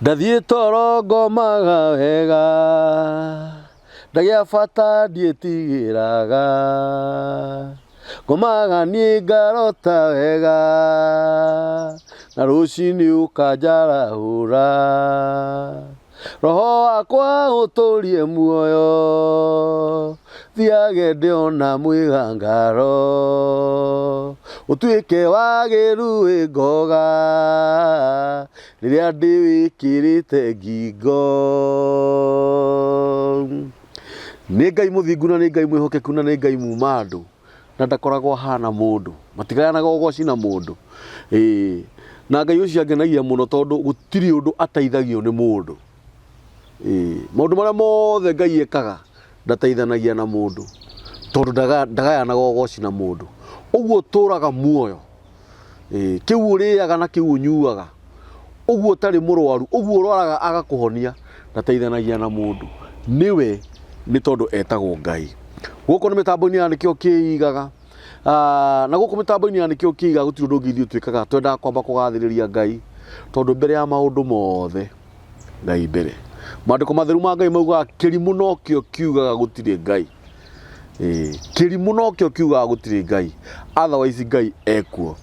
Ndathie toro ngomaga wega ndagia bata ndietigiraga ngomaga nie ngarota wega na rucini ukanjarahura roho wakwa uturie muoyo thiage ndiona mwigangaro utuike wagiru ngoga riria ndiwikirite ngingo ni Ngai muthingu na ni Ngai mwihokeku na ni Ngai muma andu na ndakoragwo hana mundu matigayanaga ugoci na mundu na Ngai ucio angenagia muno tondu gutiri undu ateithagio ni mundu maundu maria mothe Ngai ekaga ndateithanagia na mundu tondu ndagayanaga ugoci na mundu uguo turaga muoyo kiu uriaga na kiu unyuaga uguo tari murwaru uguo urwaraga agakuhonia ndateithanagia na mundu niwe ni tondu etagwo Ngai guko ni mitambo-ini ya nikio kiigaga na guko mitambo-ini ya nikio kiigaga gutiri undu ngithio twikaga twenda kwamba kugathiriria Ngai tondu mbere ya maundu mothe Ngai mbere maandiko matheru ma Ngai mauga kirimu no kio kiugaga gutiri Ngai kirimu no kio kiugaga gutiri Ngai otherwise Ngai ekuo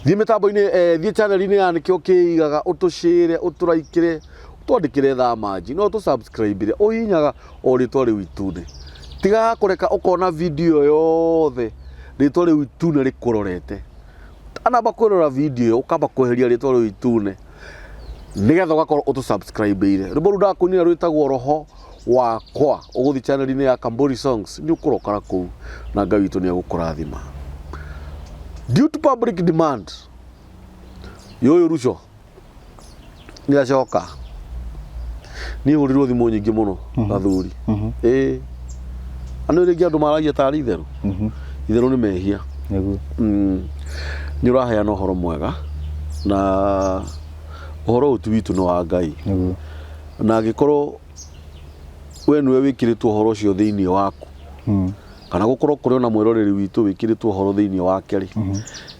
thie mitambo-ini thie channel-ini ya nikio kiigaga utushire uturaikire twandikire thamaji no tu subscribe uhinyaga o ritwa riu itune tiga kureka ukona video yothe ritwa riu itune rikurorete anamba kurora video ukamba kweheria ritwa riu itune nigetha ugakorwo utu subscribe ire riboru ndakunira rwitagwo roho wakwa uguthi channel-ini ya Kamburi Songs ni ukurokara ku na Ngai witu ni agukurathima due to public demand yoyo ruco ni acoka ni hurirwo thimu nyingi muno gathuri anu ringi andu maragia tari itheru itheru ni mehia niguo ni uraheana uhoro mwega na uhoro utu witu no wa Ngai niguo na agikorwo we niwe wikiritwo uhoro ucio thiini waku kana gukorwo kuri ona mwiroreri witu wikiritwo uhoro thiini wake ri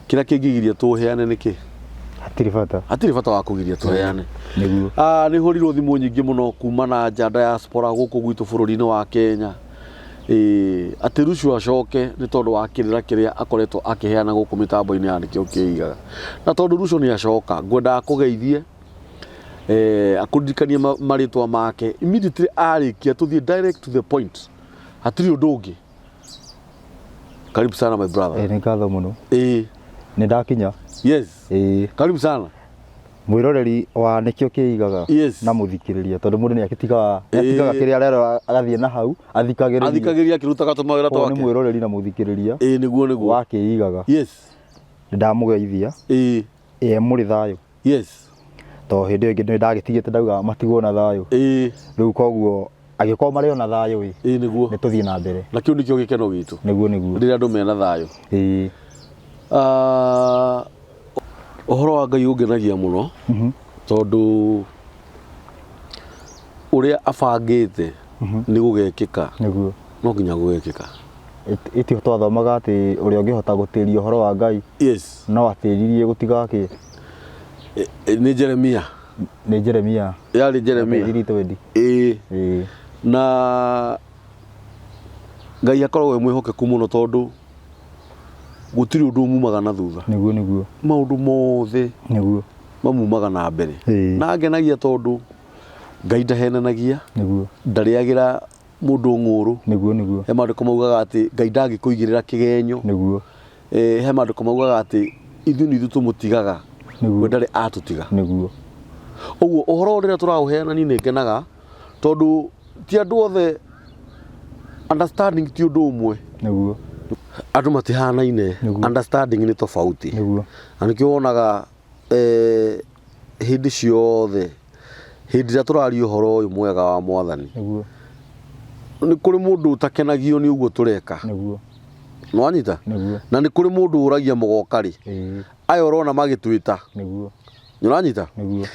kira kingigiria tuheane niki atiri bata wa kugiria tuheane niguo ni hurirwo thimu nyingi muno kuma na nja diaspora guku gwitu bururi-ini wa Kenya ati rucio acoke ni tondu wa kirira kiria akoretwo akiheana guku mitambo-ini ya nikio kiigaga na tondu rucio ni acoka ngwenda kugeithie akundirikanie maritwa make immediately arikia tuthie direct to the point atiri undu ungi karibu sana my brother ni ngatho muno ni ndakinya yes karibu sana mwiroreri wa nikio kiigaga na muthikiriria tondu mundu ni akitigaga kiria rero agathie na hau athikagiriria kirutaga tumawira twake ni mwiroreri na muthikiriria niguo wa kiigaga yes ndamugeithia muri thayo yes to hindi ingi ni ndagitigite ndauga matigwo na thayo riu koguo agikorwo mari ona thayo niguo ni tuthie na mbere na kiu nikio gikeno gitu niguo riria andu mena thayo uhoro wa Ngai ungenagia muno tondu uria abangite ni gugekika niguo no nginya gugekika itio twathomaga ati uria ungihota gutiria uhoro wa Ngai yes no atiririe gutigaki ni Jeremia yari Jeremia na Ngai akoragwo mwihokeku muno tondu gutiri undu mumaga na thutha niguo maundu mothe niguo mamumaga na mbere na ngenagia tondu Ngai ndahenanagia niguo ndariagira mundu nguru niguo he maandiko maugaga ati Ngai ndangikuigirira kigenyo niguo he maandiko maugaga ati ithu tumutigaga niguo ndari atutiga niguo uguo uhoro uria turauheana ni ngenaga tondu ti andu othe understanding ti undu umwe niguo andu matihanaine understanding ni tofauti niguo anikio wonaga hindi ciothe hindi ria turaria uhoro uyu mwega wa Mwathani niguo ni kuri mundu utakenagio ni uguo tureka niguo no anyita niguo na ni kuri mundu uragia mugokari ayo urona magitwita niguo nyuranyita niguo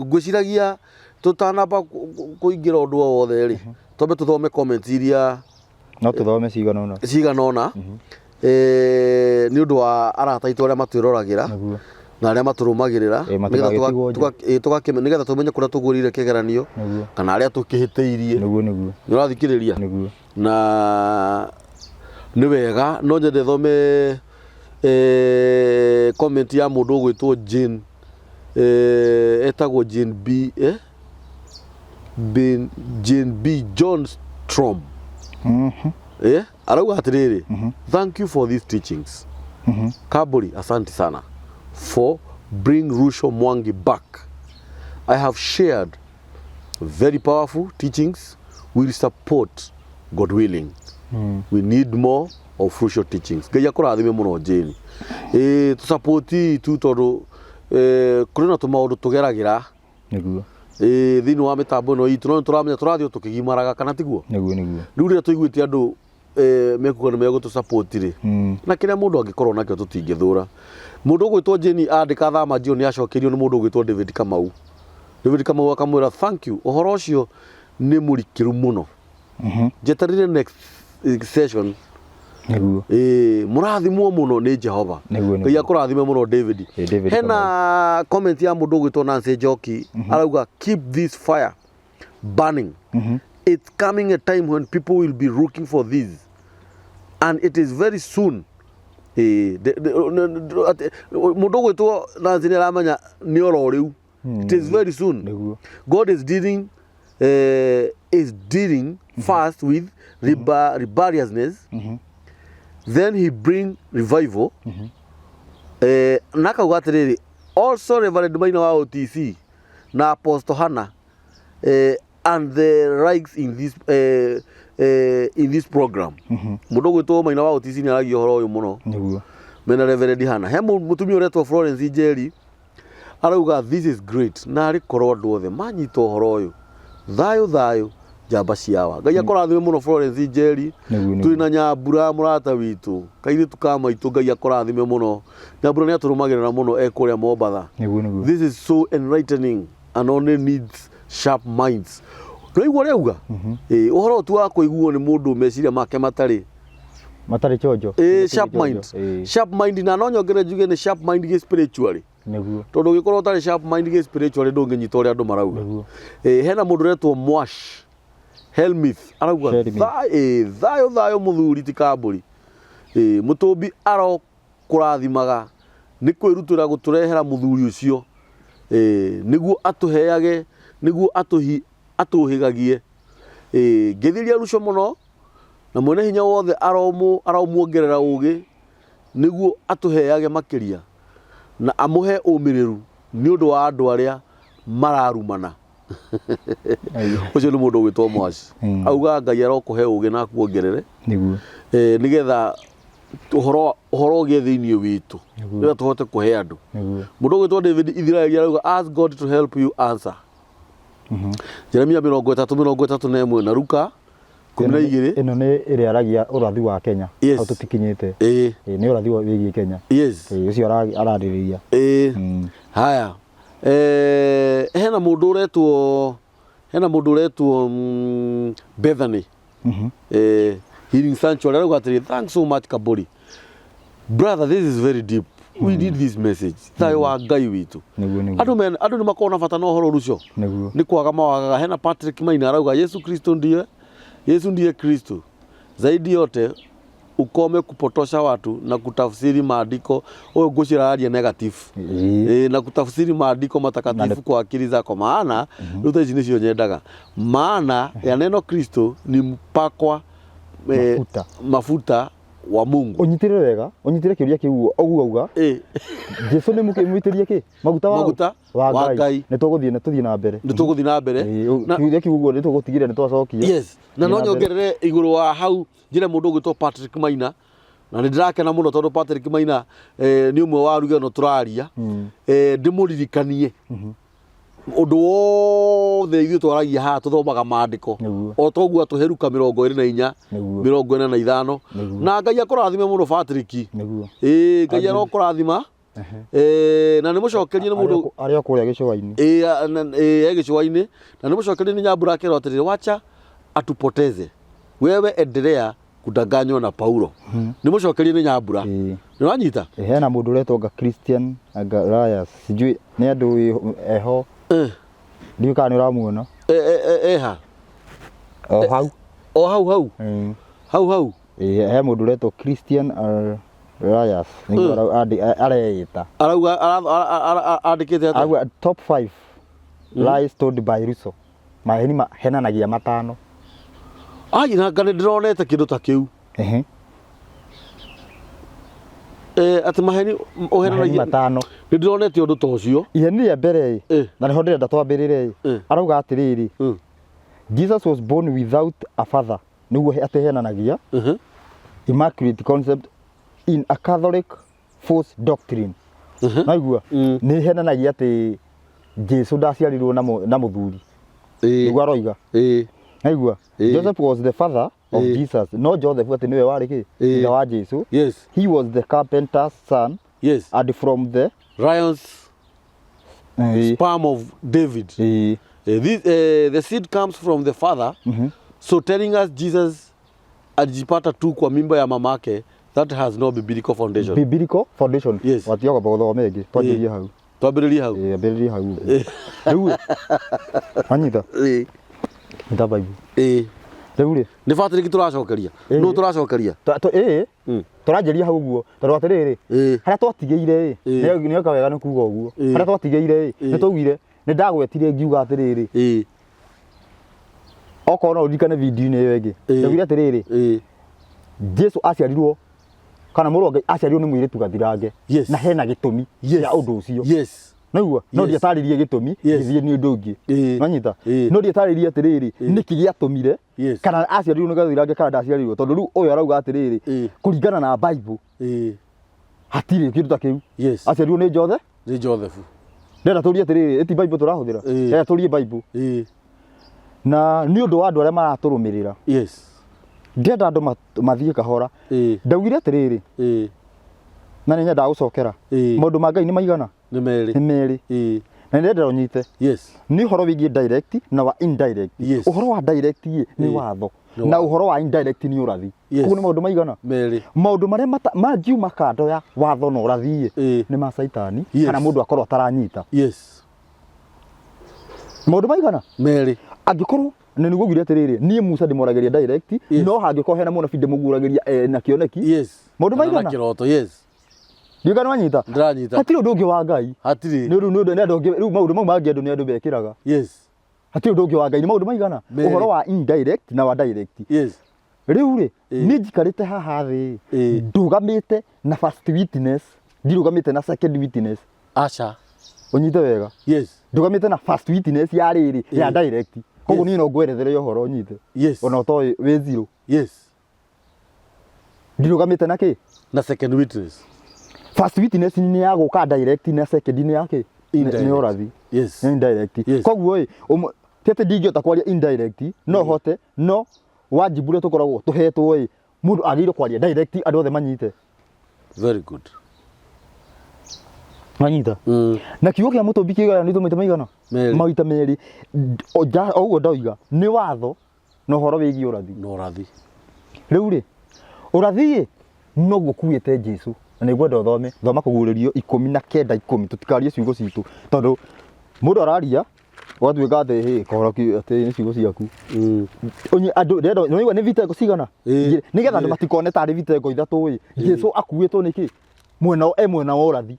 ngwiciragia tutanamba kuingira undu wothe ri tobe tuthome comments iria no tuthome cigana ona ni undu wa arata itu aria matwirораgira na aria maturumagirira nigetha tumenye kuria tugurire kigeranio kana aria tukihiteirie ni urathikiriria na ni wega no nyende thome comment ya mundu gwitwo Jane etagwo Jane B John Strom arauga atiriri thank you for these teachings Kaburi asante sana for bring Rusho Mwangi back. I have shared very powerful teachings. We'll support God willing. We need more of Rusho teachings. Gaya kurathime muno Jane. To support tu tondu kuri na tumaundu tugeragira. Niguo. Thini wa mitambo no itu no turamenya turathio tukigimaraga kana tiguo. Niguo. Riu ria tuiguite andu mekuga nĩ megũtũ support ri na kĩrĩa mũndũ angĩkorwo nakĩo tũtingĩthũra. Mũndũ ũgwĩtwo Jane andĩka thama jio nĩ acokerio nĩ mũndũ ũgwĩtwo David Kamau. David Kamau akamwĩra thank you, ũhoro ũcio nĩ mũrikĩru mũno. Njeterire next session. Mũrathimwo mũno nĩ Jehova. Ngai akũrathime mũno David. Hena comment ya mũndũ ũgwĩtwo Nancy Njoki arauga keep this fire burning. It's coming a time when people will be looking for this, and it is very soon. Mundu gwitwo Nancy ni aramenya ni oro riu. It is very soon. God is dealing first with rebelliousness. Then he bring revival. Nakauga atiriri also Reverend Maina wa OTC na Apostle Hannah and the rights in this program. Mundu gwitwo Maina wa OTC ni aragio horo uyu muno. Niguo. Mena Reverend Hannah. He mutumia uretwo Florence Njeri arauga this is great. Na ari korwo andu othe manyita horo uyu. Thayo jamba ciawa. Ngai akorathime muno Florence Njeri. Turi na Nyambura murata witu. Kaire tukama itu Ngai akorathime muno. Nyambura ni aturumagirira muno ekuria Mombatha. This is so enlightening and only needs sharp minds. Twaigua reuga uhoro tu wa kuiguo ni mundu meciria make matari chojo sharp mind. Sharp mind na no nyongere njuge ni sharp mind ge spiritually. Niguo tondu gikorwo utari sharp mind ge spiritually ndunginyita uria andu marauga. Hena mundu retwo Mwash Helmith arauga thayo muthuri ti Kaburi. Mutumbi aro kurathimaga ni kwirutira guturehera muthuri ucio niguo atuheage niguo atuhigagie ngithiria Rusho muno na mwene hinya wothe aromuongerera ugi niguo atuheage makiria na amuhe umiriru ni undu wa andu aria mararumana. Ucio ni mundu gwitwo Mwashi auga Ngai arokuhe ugi na kuongerere niguo nigetha uhoro ge thiini witu nigetha tuhote kuhe andu. Mundu gwitwo David Israel arauga ask God to help you answer. Jeremia 33:31 na Luka 12 ino ni iri aragia urathi wa Kenya au tutikinyite ni urathi wa wigi Kenya ucio araririria haya hena mundu uretwo Bethany Healing Sanctuary arauga atiri thanks so much Kaburi brother, this is very deep. We need this message. Thayo wa Ngai witu. Andu ni makona bata no horo Rusho. Ni kwaga mawagaga. Hena Patrick Maina arauga Yesu ndiye Kristo. Zaidi yote ukome kupotosha watu na kutafsiri maandiko oyo nguciraria negative. Na kutafsiri maandiko matakatifu kwa akili zako maana ruta ici nicio nyendaga. Maana ya neno Kristo ni mpakwa mafuta wa Mungu. Unyitire wega, unyitire kiuria kiu auga. Jesu ni mukimwitiria ki? Maguta wa Ngai. Ni tuguthie na mbere. Ni tuguthie na mbere. Kiuria kiu ni tugutigire ni twacokia. Yes. Na no nyongerere iguru wa hau njire mundu gwitwo Patrick Maina. Na ndirakena muno tondu Patrick Maina ni umwe wa rugano turaria. Ndimuririkanie. Undu wothe ithuĩ twaragia haha tuthomaga maandĩko o toguo atuheruka 24 45 na Ngai akũrathime mũno Patrick Ngai arokũrathima na nĩ mũcokerie nĩ mũndũ arĩa kũrĩa gĩcũa-inĩ gĩcũa-inĩ na nĩ mũcokerie nĩ Nyambura akĩrwo atĩrĩrĩ wacha atupoteze wewe endelea kudanganywa na Paulo ni mucokerie ni Nyambura ni wanyita hena mundu uretwo Christian Agarayas sijui ni andu eho ndio kana uramuona ha hau he mundu uretwo Christian Agarayas niguo areita andikite ata top 5 lies told by Russo maheni henanagia matano na ngane ndironete kindu ta kiu ati maheni ohenanagia matano ndironete undu ta ucio iheni ya mbere na niho ndirenda twambirire arauga atiriri Jesus was born without a father niguo atehenanagia immaculate concept in a Catholic false doctrine naigua ni henanagia ati Jesu ndaciarirwo na muthuri niguo aroiga naigua Joseph was the father of Jesus no Joseph ati niwe wari ki ida wa Jesu he was the carpenter's son and from the Ryan's sperm of David the seed comes from the father so telling us Jesus alijipata tu kwa mimba ya mamake that has no biblical foundation yes watioga bogo mengi twambiririe hau ambiririe hau riu anyita nda Bible riu ri ni fatiri kituracokeria no turacokeria turanjeria hau guo tondu atiriri haria twatigeire ni oka wega ni kuga uguo haria twatigeire ni tugire ni ndagwetire ngiuga atiriri okorwo no ndikane video ni yengi ndagire atiriri Jesu aciarirwo kana muru Ngai aciarirwo ni mwiritu gathirange na hena gitumi ya undu ucio naigua no ndiataririe gitumi githie ni undu ungi manyita no ndiataririe atiriri niki giatumire kana aciarirwo ni gathirange kana ndaciarirwo tondu riu uyu arauga atiriri kuringana na Bible hatiri kindu ta kiu aciarirwo ni Joseph ndenda turie atiriri eti Bible turahuthira turie Bible na ni undu wa andu aria maraturumirira ndenda andu mathie kahora ndaugire atiriri na ni nyenda gucokera maundu ma Ngai ni maigana ni meri na ndenda unyite ni uhoro wigie direct na wa indirect uhoro wa direct ni watho na uhoro wa indirect ni urathi kuko ni maundu maigana maundu maria mangiuma kando ya watho na urathi ni ma saitani kana mundu akorwo ataranyita maundu maigana angikorwo na niguo gwire atiriri nie Musa ndimorageria direct no hangikorwo hena mona binde mugurageria na kioneki maundu maigana na kiroto ndio kana wanyita ndiranyita hatiri undu ungi wa Ngai hatiri ni undu ni andu ungi riu maundu mau mangi andu ni andu bekiraga hatiri undu ungi wa Ngai ni maundu maigana uhoro wa indirect na wa direct riu ri ni njikarite haha thi ndugamite na first witness ndirugamite na second witness acha unyite wega ndugamite na first witness ya riri ya direct koguo ni no ngwerethere uhoro unyite ona utoy we zero ndirugamite na ki na second witness first witness ni ya guka direct na second ni yake ni urathi indirect koguo tete ndingiota kwaria indirect no hote no wajibure tukoragwo tuhetwo mundu agire kwaria direct andu othe manyite very good manyita na kiugo kia mutumbi kiga ni tumite maigana maita meri oguo ndoiga ni watho no horo wigi urathi riu ri urathi no gukuite Jesu na nigwenda thoma kuguririo 19:10 tutikarie ciugo citu tondu mundu araria watwika ati koroki ati ni ciugo ciaku onye andu ndendo no ni vitengo cigana nigetha andu matikone tari vitengo ithatu Jesu akuitwo niki mwena wa urathi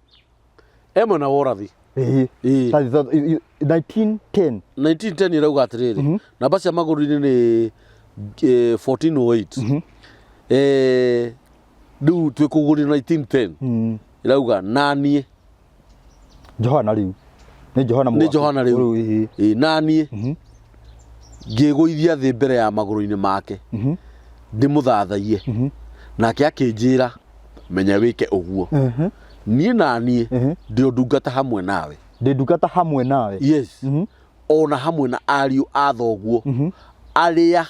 na worathi 1910 irauga atiriri namba cia maguru-ini ni 1408 riu twikuguri 1910 irauga nanie Johana riu ni Johana riu nanie ngiguithia thi mbere ya maguru-ini make ndimuthathaie nake akinjira menya wike uguo nie nanie ndio ndungata hamwe nawe ona hamwe na ariu a thoguo aria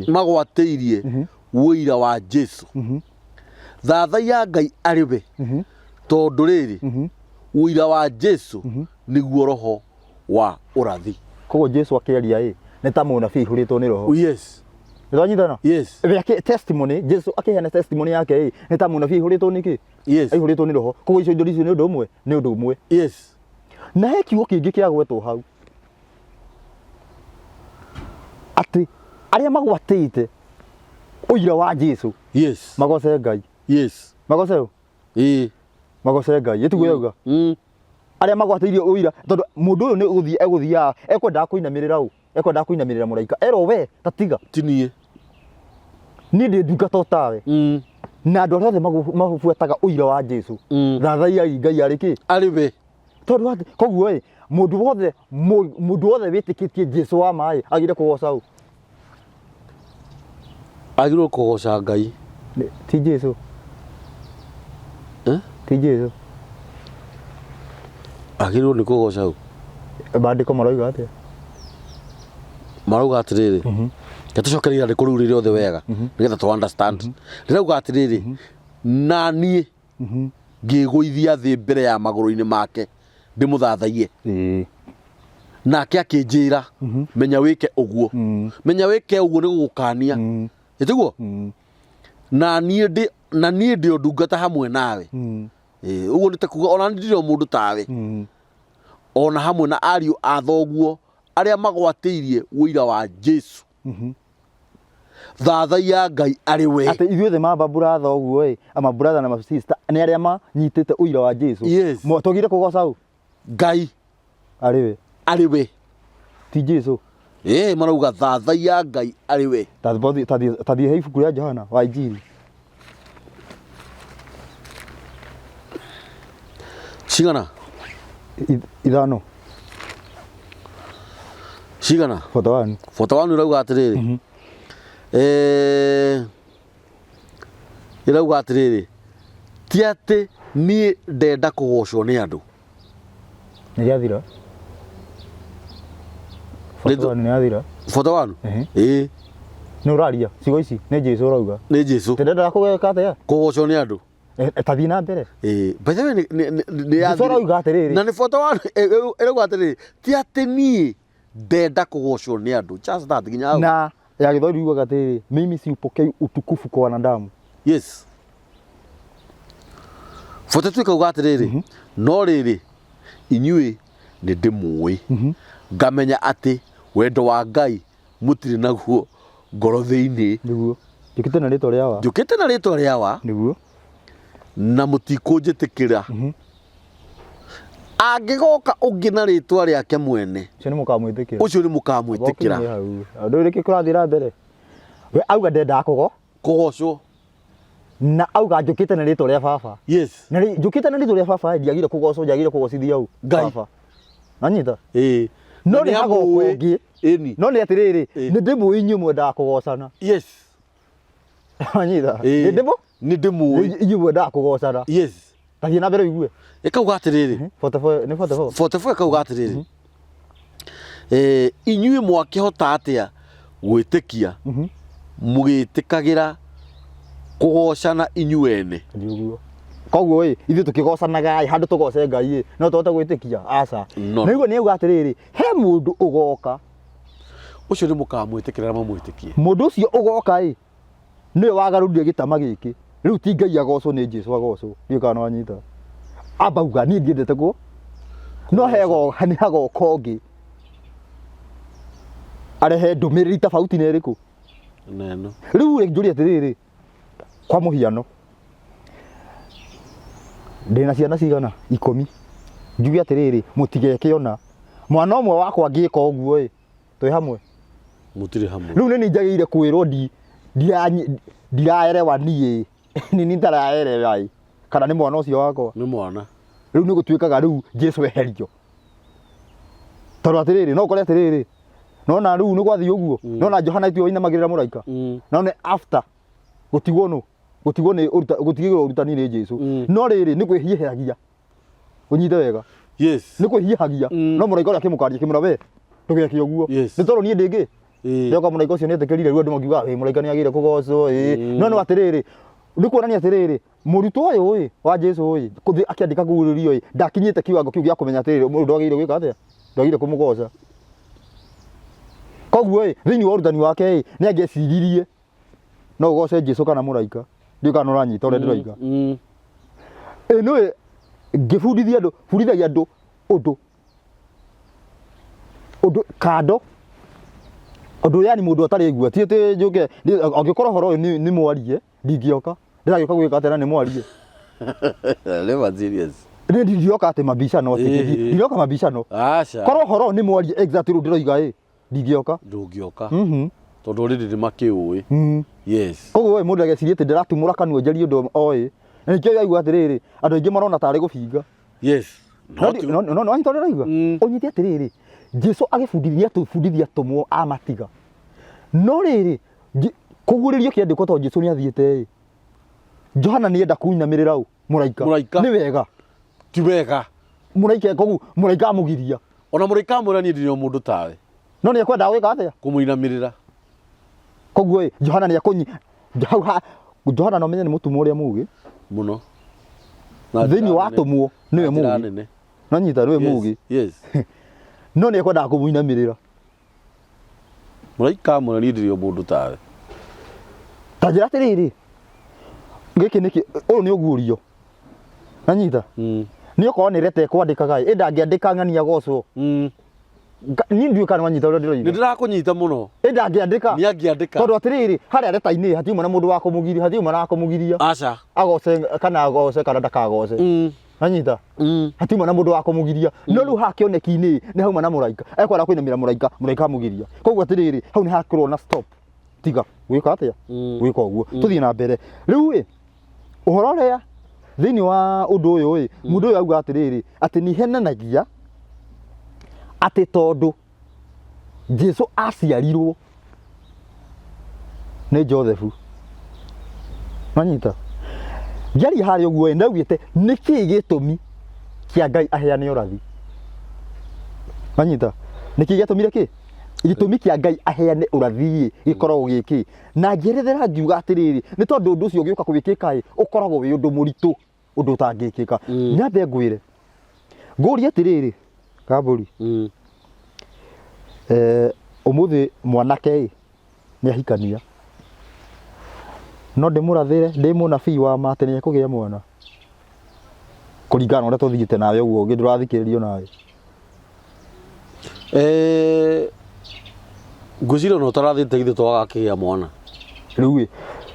magwateirie wira wa Jesu thatha ya Ngai ariwe tondu riri wira wa Jesu niguo roho wa urathi koguo Jesu akiaria nĩ ta mũnabii hũrĩtwo nĩ roho. Yes. Ndanyitana? Yes. Yake testimony, Jesu akĩheana testimony yake nĩ ta mũnabii hũrĩtwo nĩkĩ? Yes. Aihũrĩtwo nĩ roho. Koguo icio indo icio nĩ ũndũ ũmwe. Yes. Na he kiugo kĩngĩ kĩagwetwo hau. Atĩ arĩa magwatĩte ũira wa Jesu. Yes. Magoce Ngai. Yes. Magoce ũ? Magoce Ngai. Ĩtiguo yauga. Arĩa magwatĩirio ũira tondũ mũndũ ũyũ nĩ egũthiaga ekwendaga kũinamĩrĩra ũ? Ekwendaga kũinamĩrĩra mũraika. Ero we tatiga. Tinie. Niĩ ndĩ ndungata tawe. Na andũ arĩa othe mabuataga ũira wa Jesu. Thathaia Ngai arĩ kĩ? Arĩ we. Tondũ atĩ koguo mũndũ wothe wĩtĩkĩtie Jesu wa maĩ agire kũgoca ũ? Agirwo kũgoca Ngai. Ti Jesu. Ti Jesu. Agirwo nĩ kũgoca ũ? Maandĩko maroiga atĩa? Marauga atĩrĩrĩ. Gatucokereria andĩko rĩu rĩrĩ othe wega nĩgetha tũ understand. Rĩrauga atĩrĩrĩ, na niĩ ngĩgũithia thĩ mbere ya magũrũ-inĩ make ndĩmũthathaiye. Nake akĩnjĩra menya wĩke ũguo. Menya wĩke ũguo nĩ gũgũkania. Ĩtiguo? Na niĩ ndĩ o ndungata hamwe nawe. Ũguo nĩ ta kuuga ona ndĩ o mũndũ tawe. Ona hamwe na ariũ a thoguo arĩa magwatĩirie ũira wa Jesu. Thathaia Ngai arĩ we. Atĩ ithuothe mambambura thoguo ama brother na sister nĩ arĩa manyitĩte ũira wa Jesu. Yes. Tũgire kũgoca ũ? Ngai arĩ we. Arĩ we. Ti Jesu. Marauga thathaia Ngai arĩ we. Tathiĩ he ibuku rĩa Johana wa Injili. Cigana? 5. Cigana? 41. 41 irauga atĩrĩrĩ. Irauga atĩrĩrĩ. Ti atĩ niĩ ndenda kũgocwo nĩ andũ. Nĩ gĩathira? 41 nĩ yathira? 41? Nĩ ũraria ciugo ici nĩ Jesu ũrauga. Nĩ Jesu. Ndendaga kũgeka atĩa? Kũgocwo nĩ andũ. Tathiĩ na mbere. By the way nĩ yathira. Jesu ũrauga atĩrĩrĩ. Na nĩ 41 irauga atĩrĩrĩ. Ti atĩ niĩ ndenda kũgocwo nĩ andũ. Just that nginya hau. Na ya Gĩthwaĩri yugaga atĩrĩrĩ, mimi siupokei utukufu kwa wanadamu. Yes. 42 ikauga atĩrĩrĩ, no rĩrĩ inyuĩ nĩ ndĩmũĩ. Ngamenya atĩ wendo wa Ngai mũtirĩ naguo ngoro thĩinĩ. Nĩguo. Njũkĩte na rĩtwa rĩa wa. Njũkĩte na rĩtwa rĩa wa. Nĩguo. Na mũtikũnjĩtĩkĩra. Angĩgoka ũngĩ na rĩtwa rĩake mwene. Ũcio nĩ mũkamwĩtĩkĩra. Ũcio nĩ mũkamwĩtĩkĩra. Andũ rĩkĩ kũrathĩra mbere. We auga ndendaga kũgocwo. Na auga njũkĩte na rĩtwa rĩa baba. Yes. Na njũkĩte na rĩtwa rĩa baba ndiagire kũgocwo, ndiagire kũgocithia ũ? Baba. Nanyita? No nĩ hagoka ũngĩ. No nĩ atĩrĩrĩ, nĩ ndĩmũĩ inyuĩ mwendaga kũgocana. Yes. Nanyita? Nĩ ndĩmũĩ inyuĩ mwendaga kũgocana. Yes. Tathiĩ na mbere ũigue. Ikauga atĩrĩrĩ. 44 ikauga atĩrĩrĩ. Inyuĩ mwakĩhota atĩa gwĩtĩkia mũgĩtĩkagĩra kũgocana inyuene. Koguo ithuĩ tũkĩgocanaga handũ tũgoce Ngai no tũhote gwĩtĩkia aca. Nĩguo nĩ auga atĩrĩrĩ, he mũndũ ũgoka. Ũcio nĩ mũkamwĩtĩkĩra na mamwĩtĩkie. Mũndũ ũcio ũgoka nĩwe wagarũrire gĩtama gĩkĩ. Rĩu ti Ngai agocwo nĩ Jesu agocwo. Ndiũ kana wanyita. Abauga niĩ ndiendete kũ. No nĩ hagoka ũngĩ. Arehe ndũmĩrĩri tofauti na ĩrĩkũ? Neno. Rĩu njũria atĩrĩrĩ, kwa mũhiano ndĩna ciana cigana 10. Njuge atĩrĩrĩ, mũtigekĩona mwana ũmwe wakwa angĩka ũguo twĩ hamwe. Mũtirĩ hamwe. Rĩu nĩ njagĩrĩire kwĩrwo ndiraerewa niĩ nini ndaraerewa kana nĩ mwana ũcio wakwa. Nĩ mwana. Rĩu nĩ gũtuĩkaga rĩu Jesu eherio. Tondũ atĩrĩrĩ, no ũkore atĩrĩrĩ, nona rĩu nĩ gwathiĩ ũguo. Nona Johana itio wainamagĩrĩra mũraika. Nona after gũtigwo gũtigĩrwo ũrutani nĩ Jesu. No rĩrĩ nĩ kwĩhihagia. Ũnyite wega. Yes. Nĩ kwĩhihagia. No mũraika ũrĩa akĩmũkaria akĩmũra we ndũgeke ũguo. Nĩ tondũ niĩ ndĩngĩ. Ndoka mũraika ũcio nĩ etĩkĩrire rĩu andũ makiuga mũraika nĩ agĩrĩire kũgocwo. No no atĩrĩrĩ, nĩ kuonania atĩrĩrĩ, mũrutwo ũyũ wa Jesu akĩandĩka kũgurĩrio ndakinyĩte kiwango kĩu gĩa kũmenya atĩrĩrĩ mũndũ agĩrĩire gwĩka atĩa. Ndagĩrĩire kũmũgoca. Koguo thiini wa urutani wake ni angeciiririe no goce Jesu kana muraika ndio kana uranyita ore ndiroiga no ngibundithia andu bundithagia andu undu kando undu yani mundu atari igua ti njuke angikorwo horo ni mwarie ndingioka ndiragioka gwika atena ni mwarie never serious ndingioka ate mabicano ndingioka mabicano acha korwo horo ni mwarie exactly ndiroiga ndingioka ndungioka tondu already ni makiui yes koguo mundu ageciria ati ndiratumura kanua njari undu oi na nikio aigua atiriri andu aingi marona tari gubinga yes no anyi tondu aigua unyiti atiriri Jesu agibundithia tumwo amatiga no riri kuguririo kiandiko to Jesu ni athiete Johana ni enda kunyamirira u muraika ni wega ti wega muraika koguo muraika amugiria ona muraika amurani ndio mundu tawe no ni ekwenda gwika atia kumuinamirira koguo Johana ni akunyi Johana no menye ni mutumwo uria mugi muno thiini wa tumwo niwe mugi no nyita niwe mugi yes no ni ekwenda kumuinamirira muraika amurani ndio mundu tawe tajira atiriri ngiki niki uyu ni ugurio na nyita ni ukorwo ni rete kwandikaga enda ngiandika ng'ania gocwo ni ndio kana wanyita uri ndiroiga ndirakunyita muno enda ngiandika ni angiandika tondu atiriri haria reta-ini hatiuma na mundu wa kumugiria hatiuma na kumugiria acha agoce kana ndakagoce anyita hatiuma na mundu wa kumugiria no riu hakioneki-ini ni hauma na muraika ekwenda kwinamira muraika amugiria koguo atiriri hau ni hakorwo na stop tiga gwika atia gwika uguo tuthie na mbere riu uhoro ria thiini wa undu uyu mundu uyu auga atiriri ati ni henanagia ati tondu Jesu aciarirwo ni Joseph manyita njari hari uguo ndaugite niki gitumi kia Ngai aheane urathi manyita niki gitumire ki gitumi kia Ngai aheane urathi gikoragwo giki na njerethera ngiuga atiriri ni tondu undu ucio ugiuka kuwikika ukoragwo wi undu muritu undu utangikika nyambe ngwire nguria atiriri kaburi umuthi mwanake ni ahikania no ndimurathire ndi munabii wa mate ni kugia mwana kuringana uria tuthiite nawe uguo ngi ndurathikiririo nawe ngwiciria no tarathite githe twagakigia mwana riu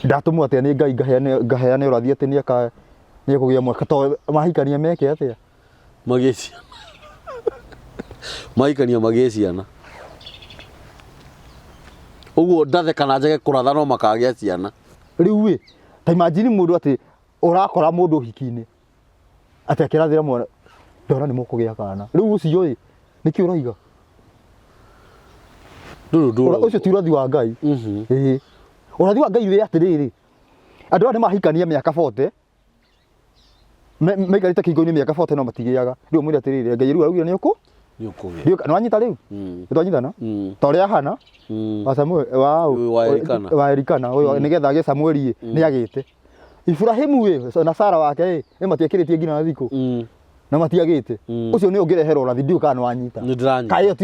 ndatumwo atia ni Ngai ngaheane urathi ati ni kugia mwana to mahikania meke atia mageci mahikania mageciana uguo ndathe kana njage kuratha no makagia ciana riu ta imagine mundu ati urakora mundu hiki-ini ati akirathira mwana ndona ni mukugia kana riu ucio niki uraiga ucio ti urathi wa Ngai urathi wa Ngai wi atiriri andu aya ni mahikania miaka 40 maikarite kingo-ini miaka 40 no matigiaga riu mwire atiriri Ngai riu araugira ni uku ndio kana wanyita riu twanyitana ta uria hana wa Samuel wa Erikana uyu nigetha age Samuel ni agite Ibrahimu na Sara wake ni matiakiritie ngina thiko na matiagite ucio ni ungirehera urathi ndio kana wanyita kayo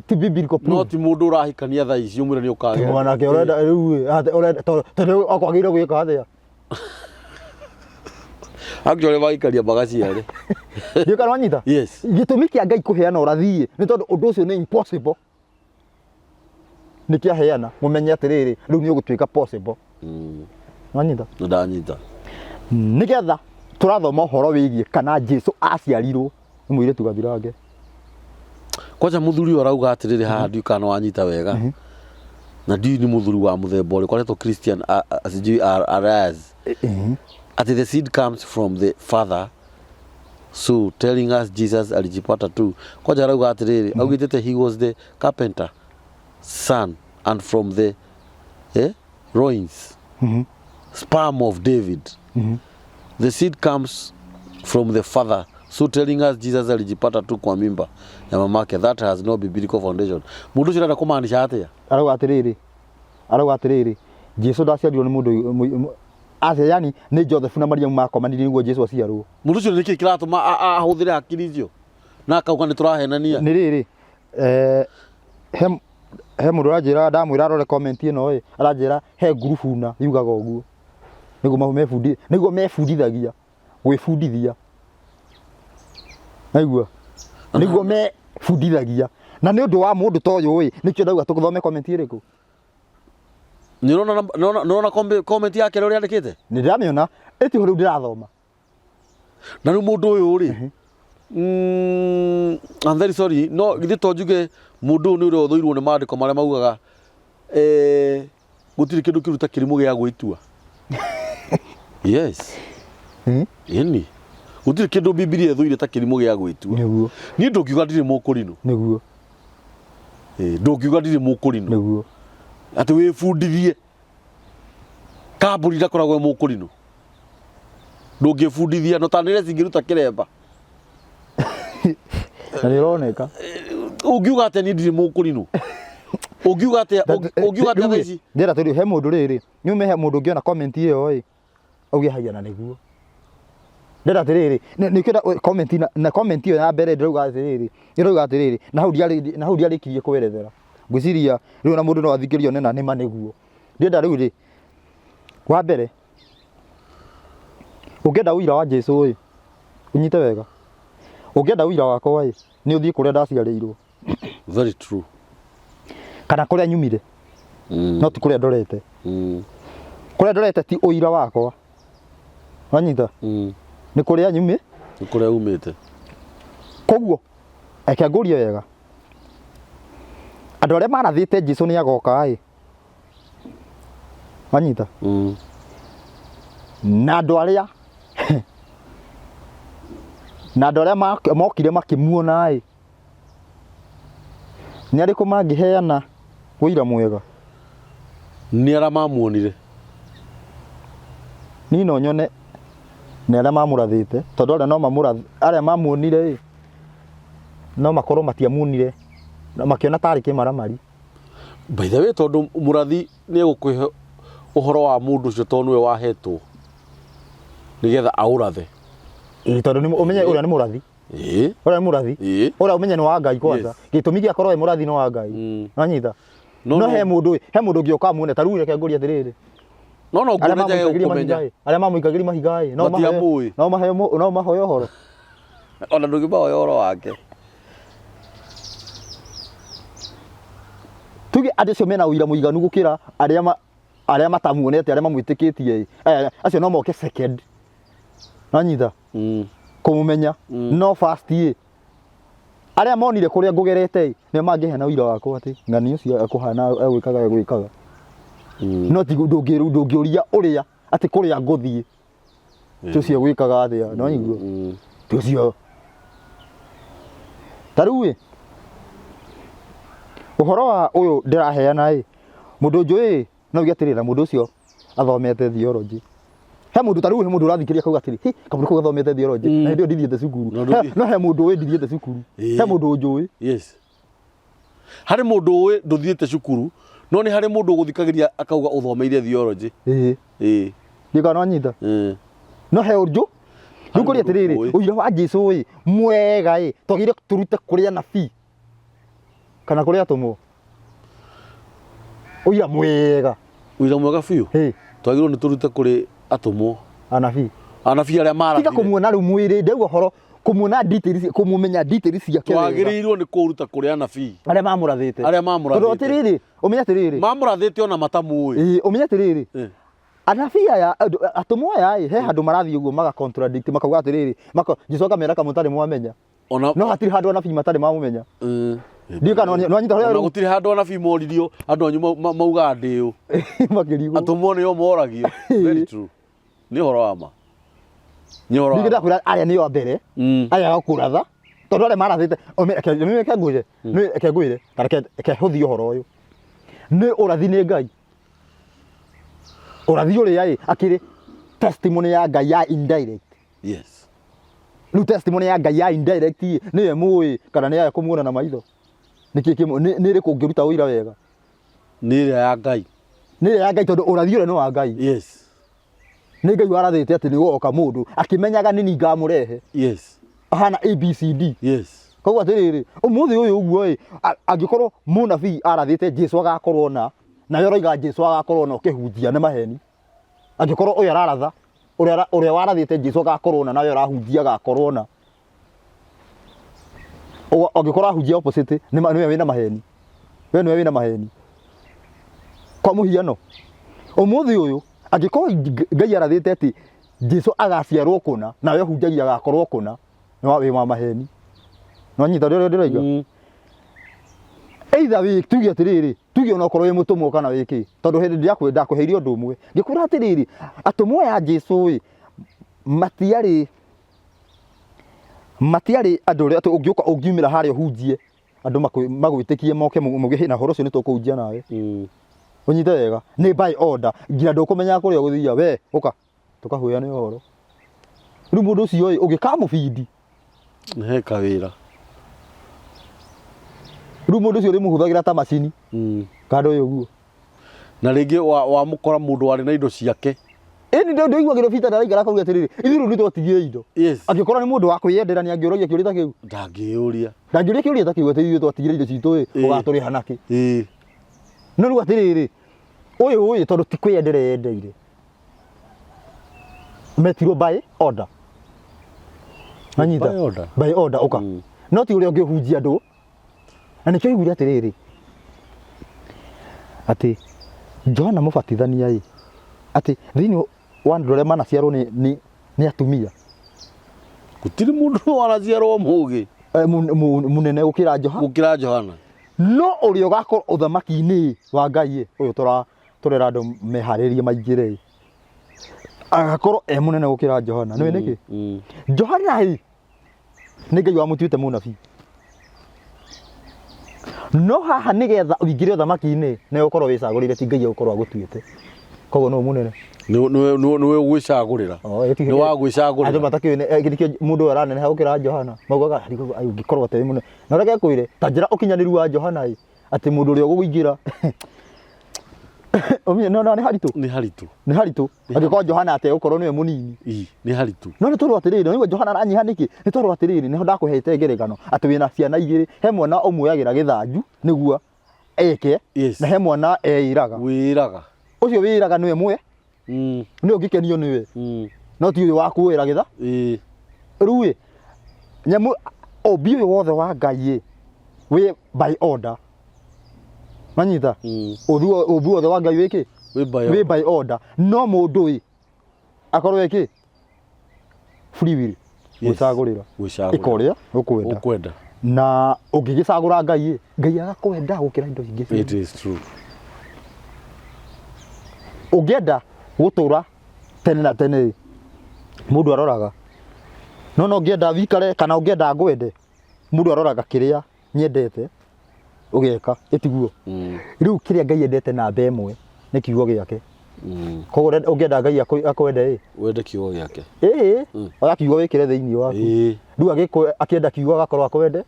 ti biblical proof no ti mundu urahikania thaa ici umure ni ukage mwana ke urenda riu tondu akwagire gwika atia actually vaikaria bagaciare ndio kana wanyita yes gitumi kia Ngai kuheana urathi ni tondu undu ucio ni impossible niki aheana mumenye atiriri riu ni ugutwika possible wanyita ndanyita nigetha turathoma uhoro wigie kana Jesu aciarirwo ni mwire tugathirange kwaja muthuri urauga atiriri haha ndio kana wanyita wega na ndio ni muthuri wa muthemba uri kwaretwo Christian asijui arise at the seed comes from the father so telling us Jesus alijipata tu kwaja arauga atiriri augitete he was the carpenter son and from the loins sperm of David the seed comes from the father so telling us Jesus alijipata tu kwa mimba ya mamake that has no biblical foundation mundu cirenda kumaanisha atia arauga atiriri Jesu ndaciarirwo ni mundu yani ni Joseph na Maria makomanire niguo Jesu aciarwo mundu cio niki kiratuma ahuthire hakiri icio na akauga ni turahenania ni riri he mundu aranjira ndamwira arore comment ino aranjira he group na yugaga uguo niguo mebundithagia gwibundithia aigua niguo mebundithagia na ni undu wa mundu ta uyu nikio ndauga tukuthome comment iriku ni nona comment yake uri andikite ni ndamiona eti huru ndirathoma na ni mundu uyu ri I'm very sorry no githi tonjuge mundu ni uri othoirwo ni mandiko maria maugaga gutiri kindu kiruta kirimu gia gwitua yes yani gutiri kindu Biblia ethoire ta kirimu gia gwitua niguo ni ndungiuga ndiri mukurino niguo ndungiuga ndiri mukurino niguo ati wibundithie kamburi ndakoragwo mukurino ndungibundithia no tanire cingiruta kiremba na nironeka ungiuga ati ni ndiri mukurino ungiuga ati thaici ndira turi he mundu riri nyume he mundu ngiona comment iyo auge haia na niguo ndira tiriri nikira comment iyo ya mbere ndauga atiriri na hau ndiarikirie kwerethera ngwiciria riu na mundu no athikirio nena nima niguo ndira riu ri wa mbere ungenda uira wa Jesu unyite wega ungenda uira wakwa ni uthii kuria ndaciarirwo very true kana kuria nyumire no ti kuria ndorete kuria ndorete ti uira wakwa wanyita ni kuria nyumi ni kuria umite koguo eke ngurie wega andu aria marathite Jesu ni agoka wanyita na andu aria mokire makimuona ni ariku mangiheana wira mwega ni ara mamuonire ni no nyone ni ara mamurathite tondu ara no mamurathi aria mamuonire no makorwo matiamuonire na makiona tari kimaramari by the way tondu murathi ni egukwihe uhoro wa mundu ucio tondu we wahetwo nigetha aurathe tondu ni umenye uria ni murathi uria ni murathi uria umenye ni wa Ngai kwanza gitumi gia korwo murathi no wa Ngai wanyita no he mundu ngioka muone taru reke nguria atiriri no ngureje ukumenya aria mamuikagiria mahiga no mahoyo horo ona ndugiba horo wake tuge adecio mena uira muiganu gukira aria matamuonete aria mamwitikitie acio no moke second wanyita kumumenya no first aria monire kuria ngugerete ni mangihena uira wakwa ati ngani ucio akuhana gwikaga no ti ndungiuria uria ati kuria nguthie tucio gwikaga atia no nyiguo tucio taruwe uhoro wa uyu ndiraheana mundu njui no giatirira mundu ucio athomete theology he mundu taruwe he mundu urathikiria kauga atiri kamuri ko athomete theology na ndio ndithiete cukuru no he mundu we ndithiete cukuru he mundu njui yes hari mundu we nduthiete cukuru no ni hari mundu guthikagiria akauga uthomeire theology ndika no nyita no he urju ndukuri atiriri uira wa Jesu mwega twagire turute kuria nabii kana kuria tumo uira mwega biu twagirwo ni turute kuri atumwo anabii aria mara tika kumuona ru mwiri ndego horo kumuona details kumumenya details cia kile twagirirwo ni kuruta kuri anabii aria mamurathite tondu atiriri umenya atiriri mamurathite ona matamui umenya atiriri anabii aya atumwo aya he handu marathi uguo maga contradict makauga atiriri Jesu akamera kamutari mwamenya no hatiri handu anabii matari mamumenya ndika no anyita hore gutiri handu anabii moririo andu anyu mauga ndiu makirigo atumwo ni o moragio very true ni horo ama ni horo ndikira kwira aria ni o mbere aya akuratha tondu aria marathite ke nguje ke ngwire kana ke huthio horo uyu ni urathi ni Ngai urathi uri akiri testimony ya Ngai ya indirect yes nu testimony ya Ngai ya indirect ni ye mui kana ni ya kumuona na maitho ni ri kungiruta uira wega ni ri ya Ngai tondu urathi uri no wa Ngai yes ni Ngai warathite ati ni woka mundu akimenyaga ni ninga murehe yes ahana ABCD yes koguo atiriri umuthi uyu uguo angikorwo munabii arathite Jesu agakorwo na nayo roiga Jesu agakorwo na ukihunjia ne maheni angikorwo uyu araratha uria warathite Jesu agakorwo na nayo arahunjia agakorwo na angikorwo ahunjia opposite niwe wina maheni we niwe wina maheni kwa muhiano umuthi uyu angikorwo Ngai arathite ati Jesu agaciarwo kuna nawe hunjagia agakorwo kuna no we wa maheni no nyita rero ndiraigua either we tuge atiriri tuge ona korwo we mutumwo kana wiki tondu hindi ndiakwenda kuheirio ndu umwe ngikura atiriri atumwo ya Jesu matiari andu ria ungiuka ungiumira haria hunjie andu magwitikie moke muge hina horo cio nitukunjia nawe unyite wega ni by order ngira ndukumenya kuria guthia we uka tukahuya ni horo riu mundu ucio ungikamubindi he kawira riu mundu ucio rimuhuthagira ta macini kando yo guo na ringi wa mukora mundu wari na indo ciake eni ndo igwagiro bita ndaraigara kauga atiriri ithiru ni twatigire indo angikorwo ni mundu wa kwiyendera ni angiuria kiuria ta kiu ndangiuria kiuria ta kiu atiriri twatigire indo citu ugaturiha naki no riu atiriri uyu tondu ti kwiyendera yendeire metirwo by order anyita by order uka no ti uria ungihunjia andu na nikio igure atiriri ati Johana mubatithania ati thini wa andu aria manaciarwo ni atumia gutiri mundu wanaciarwo mugi munene gukira Johana no uria ugakorwo uthamaki-ini wa Ngai uyu turera andu meharirie maingire agakorwo munene gukira Johana niwe niki Johana ni Ngai wa mutuite munabii no haha nigetha uingire uthamaki-ini na ukorwo wicagurire ti Ngai ukorwo agutuite koguo no munene niwe gwicagurira ni wa gwicagurira andu matakio githikio mundu aranene gukira Johana maugaga ungikorwo te munene na reke kwire ta njira ukinyaniru wa Johana ati mundu uria uguingira no ni haritu angikorwo Johana ate ukorwo niwe munini ni haritu no ni toro atiriri no Johana aranyiha niki ni toro atiriri niho ndakuhete ngerekano ati wina ciana igiri he mwana umwe yagira githanju niguo eke na he mwana eiraga ucio wiraga niwe mwe ni ungikenio niwe no ti uyu waku wira githa riu nyamu obi uyu wothe wa Ngai we by order manyita obi wothe wa Ngai wiki we by order no mundu akorwo wiki free will gwicagurira ikoria ukwenda na ungigicagura Ngai agakwenda gukira indo ingi it is true ungenda gutura tene na tene mundu aroraga no ungenda wikare kana ungenda ngwende mundu aroraga kiria nyendete ugeka itiguo riu kiria Ngai endete na mbemwe ni kiugo giake koguo ungenda Ngai akwende wende kiugo giake oya kiugo wikire thiini waku riu akienda kiugo agakorwo akwende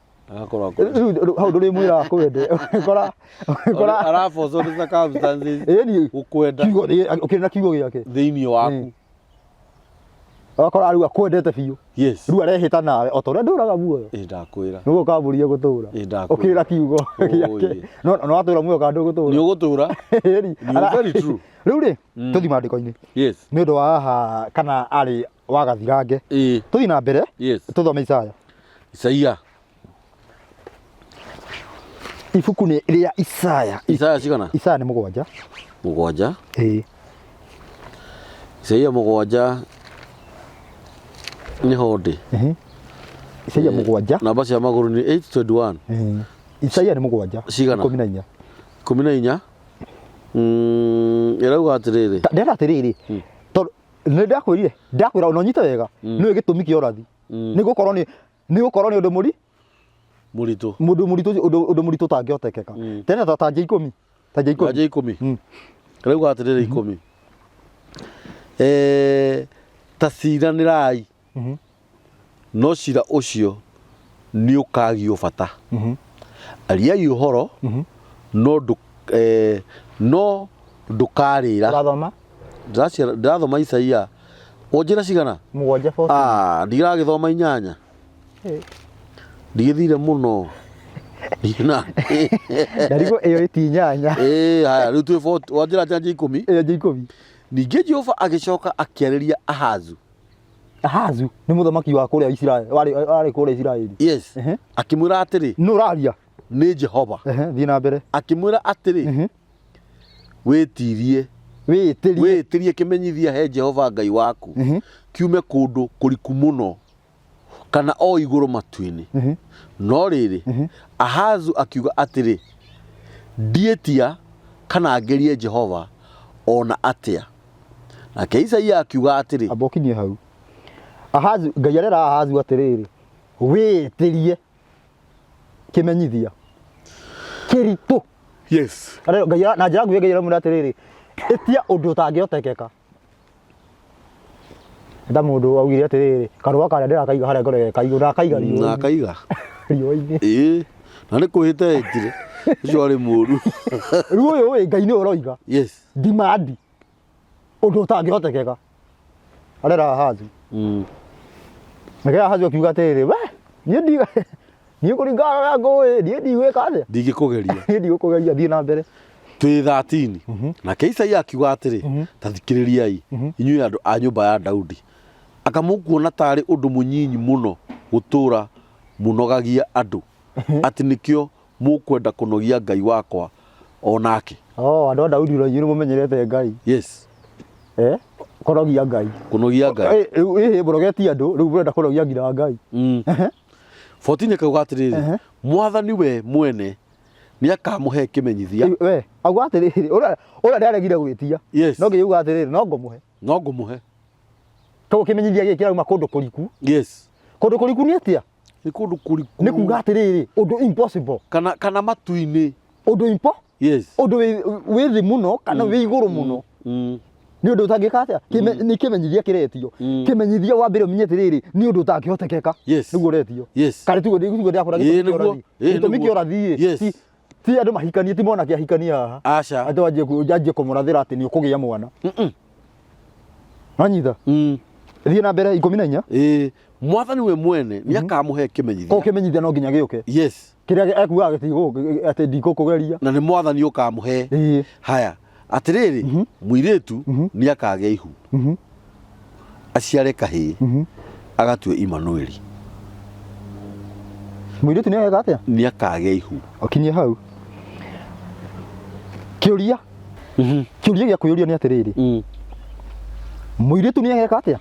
hau nduri mwira akwende kora arafu so the circumstances ukwenda kiugo ukirina kiugo giake thiini waku akora riu akwendete biu riu arehita nawe otoria nduraga muoyo ndakwira nugo kaburia gutura ukirira kiugo giake no atura muoyo kandu gutura ni ugutura very true riu ri tuthi mandiko-ini ni undu wa haha kana ari wa gathirange tuthi na mbere tuthome Isaia ibuku ni ria Isaia cigana Isaia ni mugwanja Isaia mugwanja ni hodi Isaia mugwanja namba cia maguru ni 821 Isaia ni mugwanja 14 irauga atiriri ndera atiriri to ni ndakwira unonyita wega niwe gitumi kia urathi ni gukorwo ni undu muritu undu muritu tangiotekeka tene ta tanje 10 irauga atiriri 10 taciranirai no cira ucio ni ukagio bata ariai uhoro no ndukarira ndirathoma Isaia onjira cigana mugwanja 14 ndiragithoma 8 ndigithire muno ndina ndarigo iyo itinyanya haya riu twi 40 wanjira janja 10 10 ningi Jehova agicoka akiariria Ahazu ni muthamaki wa kuria Israeli wari kuria Israeli yes akimwira atiri nuraria ni Jehova thii na mbere akimwira atiri witirie kimenyithia he Jehova Ngai waku kiume kundu kuriku muno kana o iguru matu-ini no riri Ahazu akiuga atiri ndietia kana ngerie Jehova ona atia nake Isaia akiuga atiri abokinie hau Ahazu Ngai arera Ahazu atiriri witirie kimenyithia kiritu yes arero Ngai na njira nguye Ngai aramwira atiriri itia undu utangiotekeka nda mundu augire atiriri karua karia ndirakaiga haria ngore kaigura kaiga riu na kaiga riu-ini na ni kuhite etire ucio ari muru riu uyu we Ngai ni uroiga yes dimandi undu utangiotekeka arera Ahazu nake Ahazu akiuga atiriri we ni kuringana na ngui ni ndigwika atia ndigikugeria ni ndigikugeria thii na mbere twi 13 nake Isaia akiuga atiri tathikiririai inyuĩ andu a nyumba ya Daudi akamukuona tari undu munyinyi muno gutura munogagia andu ati nikio mukwenda kunogia Ngai wakwa onake andu a Daudi ro yiri mumenyerete Ngai yes kunogia Ngai burogeti andu riu burenda kunogia ngira Ngai 14 akauga atiriri mwathani we mwene ni akamuhe kimenyithia we auga atiriri ura ndaregire gwitia no ngiuga atiriri no ngumuhe to kimenyithia giki kirauma kundu kuriku yes kundu kuriku ni atia ni kundu kuriku ni kuga atiriri undu impossible kana matu-ini undu yes undu withi muno kana wi iguru muno ni undu utangika atia ni kimenyithia kiretio kimenyithia wa mbere umenye atiriri ni undu utangihotekeka niguo retio kare tugo ndiakora gitumi rathii ti andu mahikanie ti mona kiahikania haha aca andu anjie kumurathira ati ni ukugia mwana anyitha thii na mbere 14 mwathani we mwene ni akamuhe kimenyithia ko kimenyithia no nginya giuke yes kiria ekuaga gitigo ati ndikukugeria na ni mwathani ukamuhe haya atiriri muiritu ni akagia ihu aciare kahii agatue Imanueli muiritu ni akaga atia ni akagia ihu akinyie hau kiuria gia kuyuria ni atiriri muiritu ni akaga atia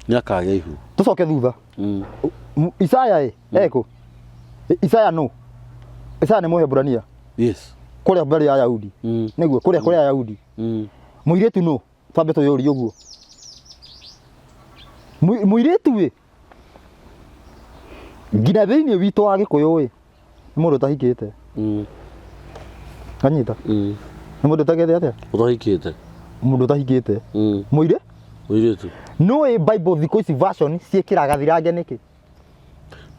ni akagia ihu tucoke thutha Isaya eko Isaya no Isaya ni Muhebrania yes kuria mbere ya Ayahudi niguo kuria Ayahudi muiritu no twambe tuyuri uguo muiritu we nginya thiini witu wa Gikuyu we ni mundu tahikite kanyita ni mundu tagete atia utahikite mundu tahikite muiritu no Bible thikũ ici version ciĩkĩraga thirange nĩkĩ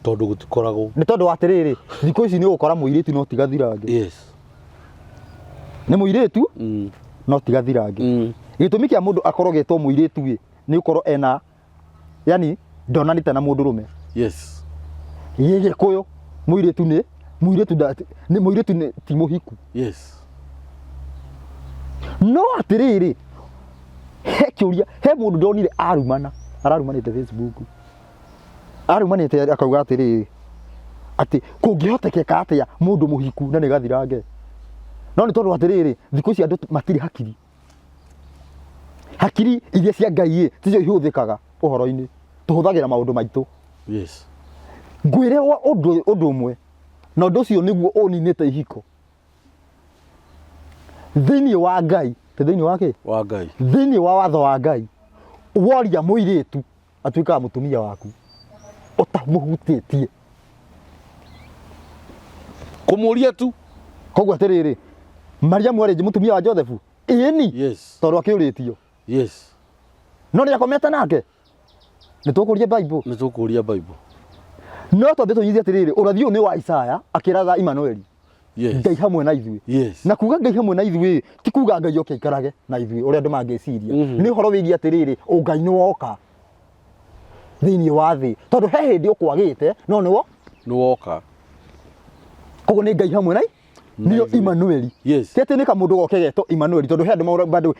tondu gutikoragwo ni tondu atiriri thikũ ici ni gukora muiritu no tiga thirange yes ni muiritu no tiga thirange gitumi kia mundu akorogetwo muiritu we ni ukorwo ena yani ndonanite na mundu rume yes Gikuyu muiritu ni ti muhiku yes no atiriri he kiuria he mundu ndonire ararumanite Facebook arumanite akauga atiriri ati kungihotekeka atia mundu muhiku na ni gathirange no ni tondu atiriri thikũ ici andu matiri hakiri iria cia Ngai ticio ihuthikaga uhoro-ini tuhuthagira maundu maitu yes ngwire undu umwe na undu ucio niguo uninite ihiko thiini wa Ngai thiini wake wa Ngai thiini wa watho wa Ngai woria muiritu atuikaga mutumia waku utamuhutitie kumuria tu koguo atiriri Mariamu ari mutumia wa Joseph ĩni yes tondu akiuritio yes no ni akomete nake ni tukuria Bible no twambe tunyithie atiriri urathio ni wa Isaya akiratha Imanueli yes Ngai hamwe na ithui yes na kuga Ngai hamwe na ithui ti kuga Ngai oke ikarage na ithui uria andu mangiciria ni horo wigia atiriri Ngai ni woka thiini wa thi tondu he hindi ukwagite no niwo nĩ woka koguo nĩ Ngai hamwe nai nio Emmanuel tete nĩ kamũndũ goke getwo Emmanuel tondũ he andũ bado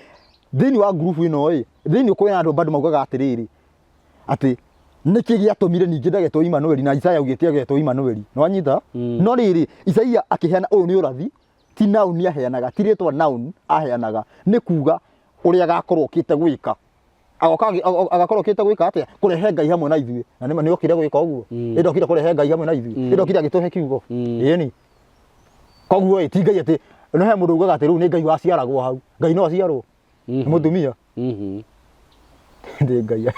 thĩinĩ wa group ĩno thĩinĩ kwĩna andũ bado maugaga atĩrĩrĩ atĩ nĩkĩ gĩatũmire ningĩ ndagetwo Emmanuel na Isaya augĩte agetwo Emmanuel no anyita no rĩrĩ Isaya akĩheana ũyũ nĩ ũrathi ti noun aheanaga ti rĩtwa noun aheanaga nĩ kuga ũrĩa agakorwo okĩte gwĩka agakorwo okĩte gwĩka atĩa kũrehe Ngai hamwe na ithuĩ na nĩ okire gwĩka ũguo ndokire kũrehe Ngai hamwe na ithuĩ ndokire agĩtũhe kiugo ĩni koguo ti Ngai atĩ no he mũndũ ugaga atĩ rĩu nĩ Ngai waciaragwo hau Ngai no aciarwo mũtumia ndĩ Ngai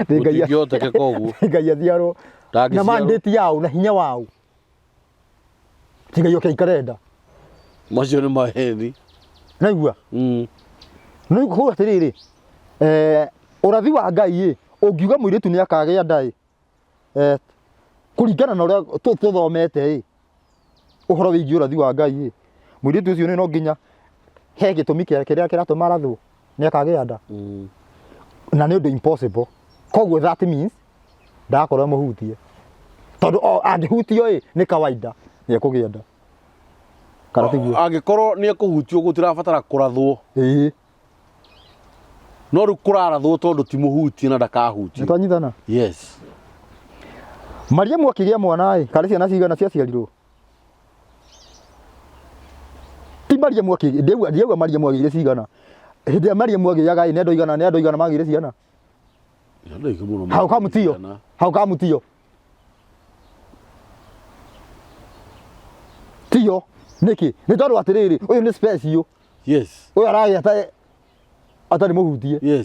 gũtingĩhoteka koguo Ngai aciarwo na mandate yao na hinya wao ti Ngai oke ikarenda macio nĩ maheni naigua no kuga atĩrĩrĩ ũrathi wa Ngai ũngiuga mũirĩtu nĩ akagĩa nda kũringana na ũrĩa tũthomete ũhoro wĩgiĩ ũrathi wa Ngai mũirĩtu ũcio no nginya he gĩtũmi kĩrĩa kĩratũma arathwo nĩ akagĩa nda na nĩ ũndũ impossible koguo that means ndakorwo mũhutie tondũ angĩhutio nĩ kawaida nĩ ekũgĩa nda kana tiguo angĩkorwo nĩ ekũhutio gũtirabatara kũrathwo no rĩu kũrarathwo tondũ ti mũhutie na ndakahutio nĩtwanyitana yes Mariamu akĩgĩa mwana karĩ ciana cigana ciaciarirwo ti Mariamu ndiauga Mariamu agĩire cigana hĩndĩ ya Mariamu agĩaga nĩ andũ igana magĩire ciana hau kamutio tio nĩkĩ nĩ tondũ atĩrĩrĩ ũyũ nĩ special ũyũ aragĩa atarĩ mũhutie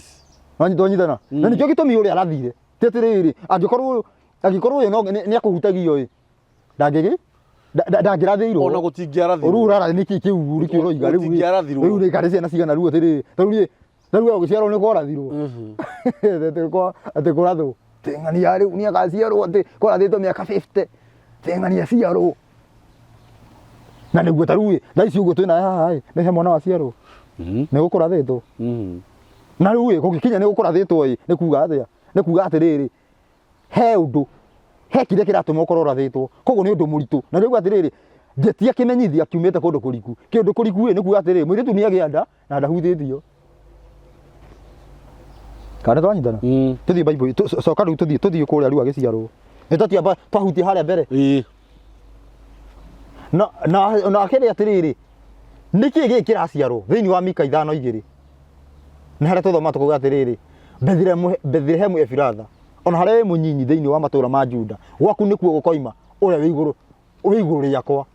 twanyitana na nĩkĩo gĩtũmi ũrĩa arathire ti atĩrĩrĩ angĩkorwo ũyũ nĩ akũhutagio ndangĩrathĩirwo ona gũtingĩarathirwo rĩu rara nĩkĩ kĩu rĩkĩ ũroiga rĩu nĩ karĩ ciana cigana rĩu atĩrĩrĩ rĩu ũgĩciarwo nĩ kwarathirwo atĩ kũrathwo teng'ania rĩu nĩ agaciarwo atĩ kũrathĩtwo mĩaka 50 teng'ania ciarwo na nĩguo ta rĩu thaa ici ũguo twĩna haha nĩ he mwana waciarwo nĩ gũkũrathĩtwo na rĩu gũgĩkinya nĩ gũkũrathĩtwo nĩ kuga atĩa nĩ kuga atĩrĩrĩ he ũndũ he kĩrĩa kĩratũma ũkorwo ũrathĩtwo koguo nĩ ũndũ mũritũ na rĩu atĩrĩrĩ ndetia kĩmenyithia kiumĩte kũndũ kũriku kĩndũ kũriku nĩ kuga atĩrĩrĩ mũirĩtu nĩ agĩa nda na ndahutĩtio kana twanyitana tũthiĩ Bible coka rĩu tũthiĩ kũrĩa rĩu agĩciarwo nĩ tũtiamba twahutie harĩa mbere na akĩrĩ atĩrĩrĩ nĩkĩ gĩkĩ kĩraciarwo thĩinĩ wa Mika 5:2 nĩ harĩa tũthoma tũkuga atĩrĩrĩ Bethlehemu Efiratha ona harĩa mũnyinyi thĩinĩ wa matũũra ma Juda gwaku nĩkuo gũkoima ũrĩa wĩ igũrũ rĩakwa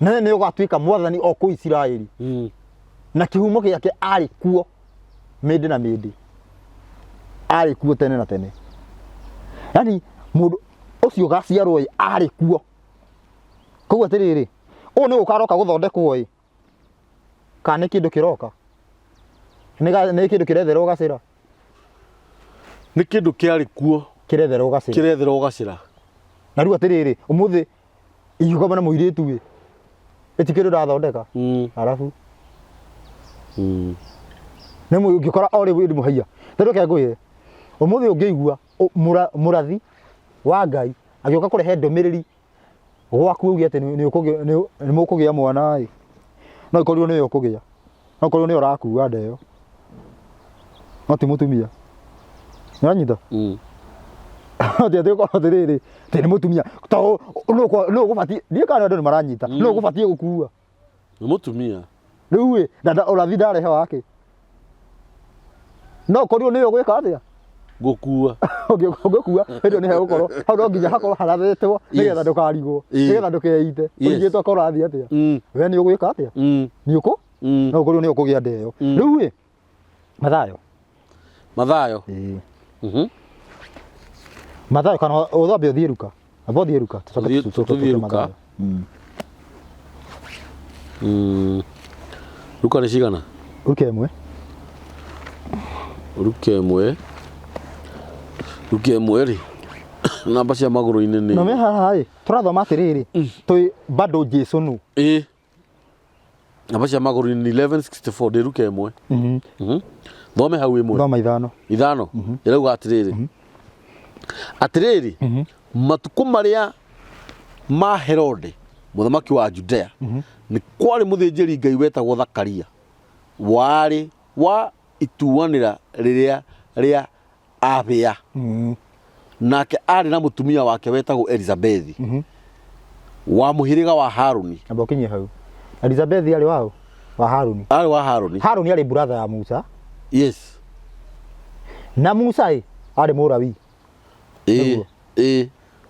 nĩ ũgatuĩka mwathani o kũu Isiraeli na kĩhumo gĩake arĩ kuo mĩndĩ na mĩndĩ arĩ kuo tene na tene yani mũndũ ũcio gaciarwo arĩ kuo koguo atĩrĩrĩ ũũ nĩ ũkaroka gũthondekwo kana nĩ kĩndũ kĩroka nĩ kĩndũ kĩretherwo gacĩra nĩ kĩndũ kĩarĩ kuo kĩretherwo gacĩra na rĩu atĩrĩrĩ ũmũthĩ ingĩkoma na mũirĩtu eti kĩndũ ndathondeka arabu nĩ ũngĩkora orĩ wĩ mũhaiya tondũ kengũye ũmũthĩ ũngĩigua mũrathi wa Ngai agĩũka kũrehe ndũmĩrĩri gwaku uge atĩ nĩ mũkũgĩa mwana no ikorwo nĩ ũkũgĩa no ikorwo nĩ ũrakua ndeo no ti mũtumia nĩanyita ũkorwo atĩrĩrĩ nĩ mũtumia tondũ nĩ ũgũbatiĩ ndiĩ kana andũ nĩ maranyita nĩ ũgũbatiĩ gũkua nĩ mũtumia rĩu ũrathi ndarehe wake no ũkorwo nĩ ũgwĩka atĩa gũkua ũngĩkua hĩndĩ nĩ hegũkorwo hau no nginya hakorwo harathĩtwo nĩgetha ndũkarigwo nĩgetha ndũkeite ũrigĩtwo akorwo athiĩ atĩa we nĩ ũgwĩka atĩa nĩ no ũkorwo nĩ ũkũgĩa ndeo rĩu mathayo mathayo kana ũthambe ũthiĩ Luka amba ũthiĩ Luka tũthiĩ Luka Luka nĩ cigana Luka ĩmwe rĩ namba cia magũrũ-inĩ nĩ no me haha tũrathoma atĩrĩrĩ twĩ bado Jesũ nũ namba cia magũrũ-inĩ 1164 ndĩ Luka ĩmwe thome hau ĩmwe thoma 5 ĩrauga atĩrĩrĩ matuko maria ma Herode muthamaki wa Judea ni kwari muthinjiri Ngai wetagwo Zakaria wari wa ituanira riria Abia nake ari na mutumia wake wetagwo Elizabeth wa muhiriga wa Haruni. Abokinye hau Elizabeth ari wao wa Haruni. Ari wa Haruni. Haruni ari brother ya Musa. Yes. Na Musa ari Murawi.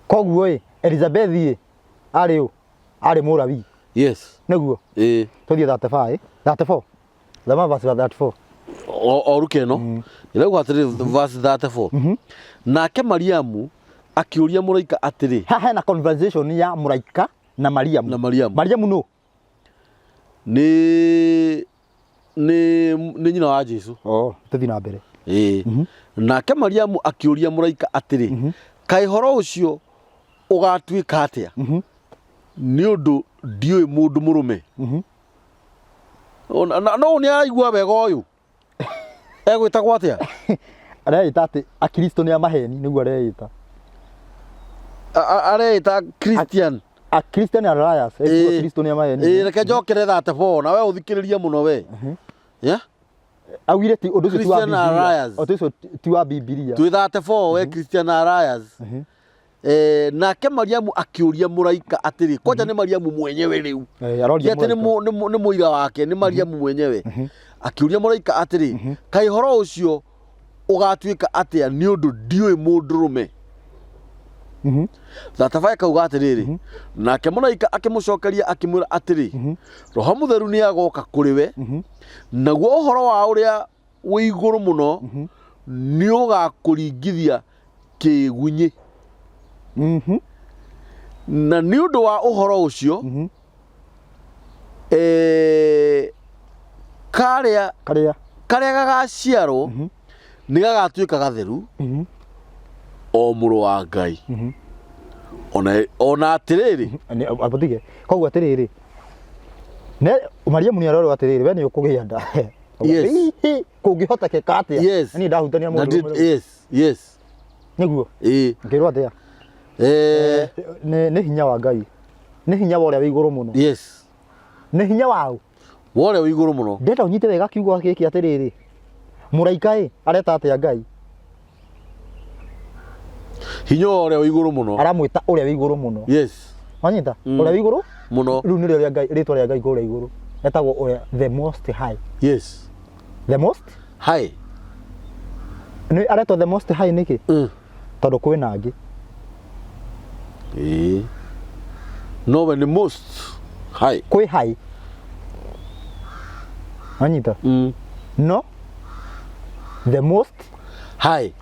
Koguo Elizabeth ari Murawi. Yes. Neguo. Tuthie 34 34. Thama verse 34. Oruke no. Ile gwatire verse 34. Nake Mariamu akiuria muraika atiri. Haha na conversation ya muraika na Mariamu. Mariamu no. Ni nyina wa Jesu. Tuthie na mbere. Nake Mariamu akiuria muraika atiri. Kai horo ucio ugatuika atia? Ni undu ndioi mundu murume. No ni araigua wega uyu. Egwitagwo atia? Areita ati Akristo ni Amaheni niguo areita. Areita Christian. A Christian Alliance, Akristo ni Amaheni. Reke njokere 34 na we uthikiririe muno we. Yeah? Awire ti undu tu wa Biblia. Otuso tu wa Biblia. Tu 34 we Christian Alliance. Nake Mariamu akiuria muraika atiri koja ni Mariamu mwenyewe riu. Yete ni muiga wake ni Mariamu mwenyewe. Akiuria muraika atiri kai horo ucio ugatuika atia ni undu ndioi mundurume. Thatafae kauga atiriri nake muraika akimucokeria akimwira atiri Roho Mutheru ni agoka kuri we naguo uhoro wa uria wi iguru muno ni ugakuringithia kigunyi. Na ni undu wa uhoro ucio karia gagaciarwo ni gagatuika gatheru o muru wa Ngai. Ona atiriri abotige koguo atiriri ne Mariamu ni aroro atiriri we ni ukugia nda. Yes. Kungihota ke katia ni ndahutania mundu. Yes. Niguo ngirwa atia ne hinya wa Ngai ne hinya wa uria wi iguru muno. Yes. Ne hinya wao wa uria wi iguru muno. Ndeta unyite wega kiugo giki atiriri muraika areta atia Ngai hinya uria wi iguru muno aramwita uria wi iguru muno. Yes. Wanyita uria wi iguru muno riu ni ria Ngai ritwa ria Ngai uria iguru etagwo uria the most high. Yes. The most high ni aretwo the most high niki tondu kwina angi no when the most high kwi high Wanyita no the most high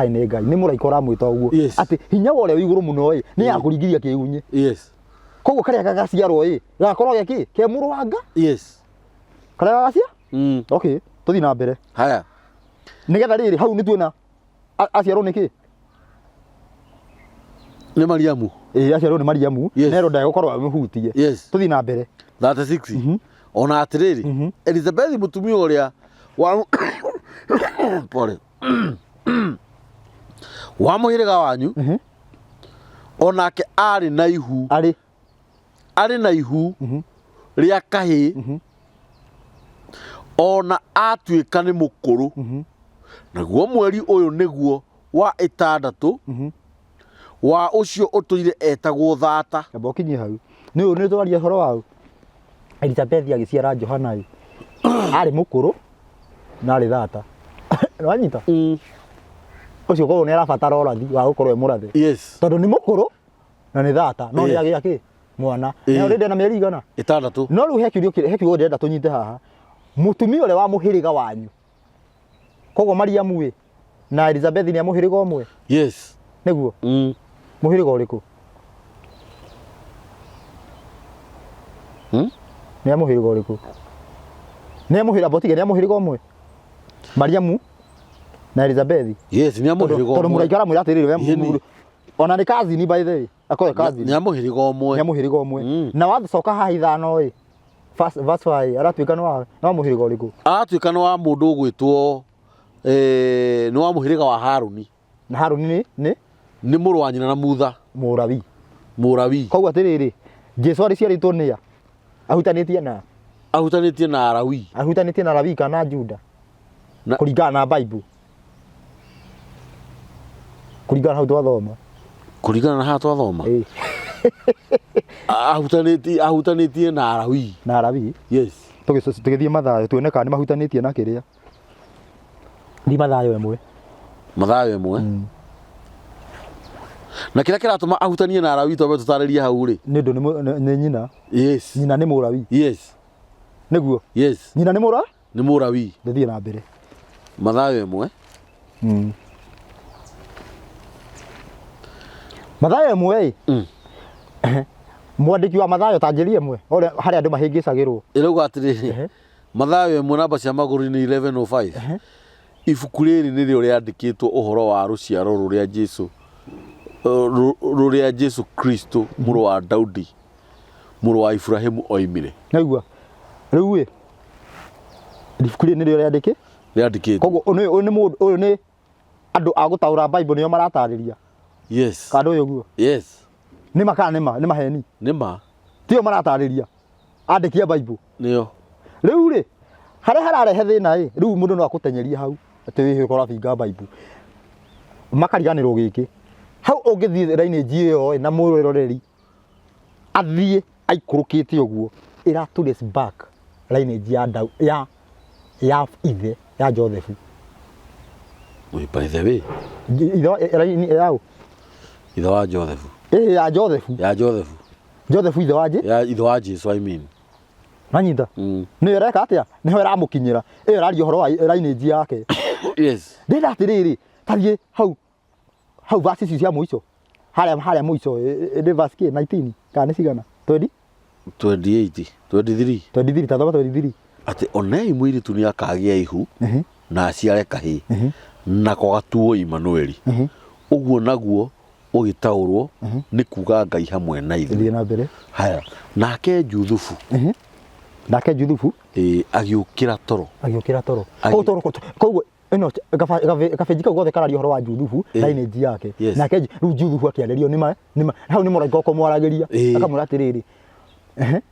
ni Ngai ni muraika uramwita uguo ati hinya wa uria wi iguru muno ni akuringiria kigunyi. Yes. Koguo karia gagaciarwo gakorwo geki ke muru wa Nga. Yes. Karia gagacia okay tuthi na mbere haya nigetha riri hau ni tuona aciarwo niki ni Mariamu. Aciarwo ni Mariamu nero ndae gukorwo amuhutie. Tuthi na mbere 36 ona atiriri Elizabeth mutumia uria wa pole wa muhiriga wanyu onake ari na ihu ria kahi ona atuika ni mukuru naguo mweri uyu niguo wa 6 wa ucio utuire etagwo thata. Abokinye hau ni uyu ni twaria horo wao Elizabeth agiciara Johana ari mukuru na ari thata. Wanyita ucio koguo ni arabatara urathi wa gukorwo murathi. Yes. Tondu ni mukuru na ni thata no ni agia ki mwana na uri na mieri igana 6 no riu hekirio ndenda tunyite haha mutumia ule wa muhiriga wanyu koguo Mariamu na Elizabeth ni muhiriga umwe. Yes. Niguo muhiriga uriku ni muhiriga uriku ni muhiriga botige ni muhiriga umwe Mariamu na Elizabeth. Yes, ni muhiriga umwe tondu muraika aramwira atiriri we ona ni kazi ni by the way akoe kazi ni muhiriga umwe na wathoka haha ithano verse 5 aratuika no muhiriga uriku aratuika no wa mundu gwitwo ni wa muhiriga wa Haruni. Na Haruni ni nĩ mũrũ wa nyina na mutha Mũrawi koguo atiriri Jesu ari ciarĩtwo nĩa ahutanĩtie na Arawi kana Juda kũringana na Bible kũringana na hau twathoma ahutanĩtie na Arawi yes tũgĩthiĩ Mathayo tuone kana nĩ mahutanĩtie na kĩrĩa ni Mathayo ĩmwe na kĩrĩa kĩratũma ahutanie na Arawi twambe tũtarĩrie hau rĩ nĩ ũndũ nĩ nyina yes nyina nĩ Mũrawi yes nĩguo yes nyina nĩ Mũrawi ndĩthiĩ na mbere Mathayo ĩmwe Mathayo ĩmwe mwandĩki wa Mathayo tanjĩri ĩmwe harĩa andũ mahĩngĩcagĩrwo ĩrauga atĩrĩrĩ Mathayo ĩmwe namba cia magũrũ-inĩ 11:05 ibuku rĩrĩ nĩrĩo rĩandĩkĩtwo ũhoro wa rũciaro rũrĩa Jesu Kristo mũrũ wa Daudi mũrũ wa Ibrahimu oimire naigua rĩu ibuku rĩrĩ nĩrĩo rĩandĩkĩtwo koguo ũyũ nĩ andũ a gũtaũra Bible nĩo maratarĩria yes kandũ ũyũ guo yes nĩ maheni tio maratarĩria andĩki a Bible nĩo rĩu harĩa hararehe thĩna rĩu mũndũ no akũtenyeria hau atĩ wĩhĩ ũkorwo abinga Bible makariganĩrwo gĩkĩ hau ũngĩthiĩ lineage ĩyo na mũroreri athiĩ aikũrũkĩte ũguo ĩra trace back lineage ya ithe ya Joseph by the way ithe wa Joseph ya Joseph ithe wa Jesu I mean nanyita nĩ reka atĩa nĩho ĩramũkinyĩra ĩraria ũhoro wa lineage yake yes ndĩra atĩrĩrĩ tathiĩ hau verse ici cia mũico harĩa mũico ndĩ verse 19 kana nĩ cigana 23 tathoma 23 atĩ onei mũirĩtu nĩ akagĩa ihu na aciare kahĩĩ nako gatuo Imanueli ũguo naguo ũgĩtaũrwo nĩ kuga Ngai hamwe na ithuĩ na mbere haya nake Juthufu agĩũkĩra toro koguo ĩno gabĩnji kau gothe kararia ũhoro wa Juthufu lineage yake nake rĩu Juthufu akĩarĩrio hau nĩ mũraika ũkũmwaragĩria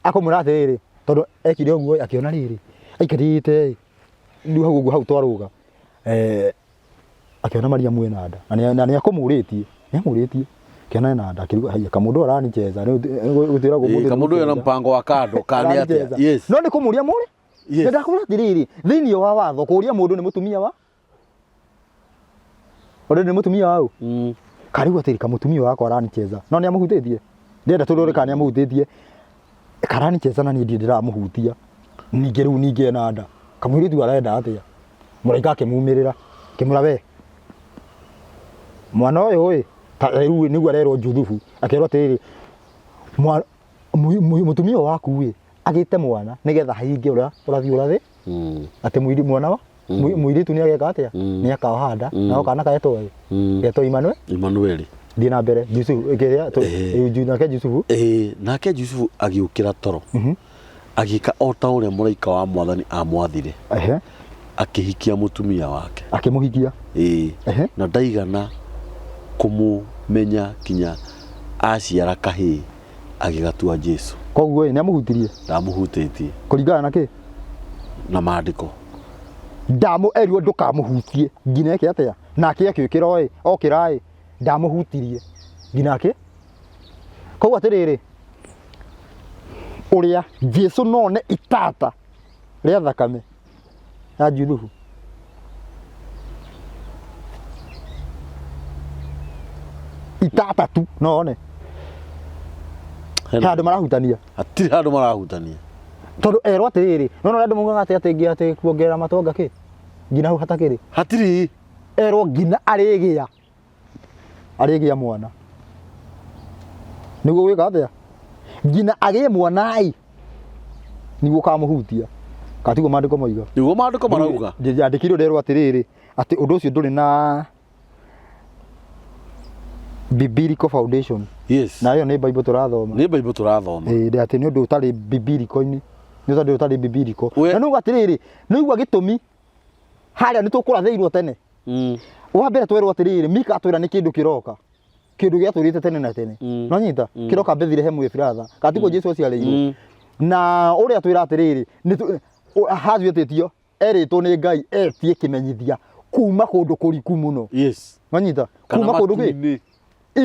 akamwĩra atĩrĩrĩ tondũ ekire ũguo akĩona rĩrĩ aikarĩte rĩu hau twarũga akĩona Mariamu ena nda na nĩ akũmũrĩtie kĩona ena nda akĩruga kamũndũ aranicheza gũtĩragwo mũndũ kamũndũ ena mpango wa kando kana atĩa yes no nĩ kũmũria mũrĩ ndakwĩra atĩrĩrĩ thĩinĩ wa watho kũria mũndũ nĩ mũtumia wa wau kariu atĩrĩ kamũtumia wakwa aranicheza no nĩ amũhutĩtie ndĩrenda tũrore kana nĩ amũhutĩtie karanicheza na niĩ ndiramũhutia ningĩ ena nda kamũirĩtu arenda atĩa mũraika akĩmumĩrĩra kĩmũra we mwana ũyũ rĩu nĩguo arerwo Juthufu akĩrwo atĩrĩrĩ mũtumia waku agĩte mwana nĩgetha hahinge ũrĩa ũrathiĩ ũrathĩ atĩ mwana wa mũirĩtu nĩ ageka atĩa nĩ akaoha nda nao kana getwo Imanueli thiĩ na mbere nake Jusufu agĩũkĩra toro agĩka o ta ũrĩa mũraika wa Mwathani amwathire akĩhikia mũtumia wake akĩmũhikia na ndaigana kũmũmenya kinya aciara kahĩĩ agĩgatua Jesu koguo nĩ amũhutirie ndamũhutĩtie kũringana na kĩ na maandĩko erirwo ndũkamũhutie nginya eke atĩa nake akĩũkĩra okĩra ndamũhutirie nginya kĩ koguo atĩrĩrĩ ũrĩa Jesu none itata rĩa thakame ya Juthufu itata tu none handũ marahutania hatirĩ handũ marahutania tondũ erwo atĩrĩrĩ none andũ maugaga atĩ kuongerera matonga kĩ nginya hau hatakĩrĩ hatirĩ erwo nginya arĩgĩa mwana nĩguo gwĩka atĩa nginya agĩe mwana nĩguo kamũhutia katiguo maandĩko moiga nĩguo maandĩko marauga andĩkirwo nderwo atĩrĩrĩ atĩ ũndũ ũcio ndũrĩ na biblical foundation yes na ĩyo nĩ Bible tũrathoma atĩ nĩ ũndũ ũtarĩ biblical-inĩ nĩ ũndũ ũtarĩ biblical na nĩuga atĩrĩrĩ nĩigua gĩtũmi harĩa nĩ tũkũrathĩirwo tene wa mbere twerwo atĩrĩrĩ Mika atwĩra nĩ kĩndũ kĩroka kindu giaturite tene na tene no nyita kiroka Bethlehem Ephratha katiko Jesu aciarĩirwo na uria twira atiriri hathwetitio eritwo ni Ngai etie kimenyithia kuma kundu kuriku muno no nyita kuma kundu ki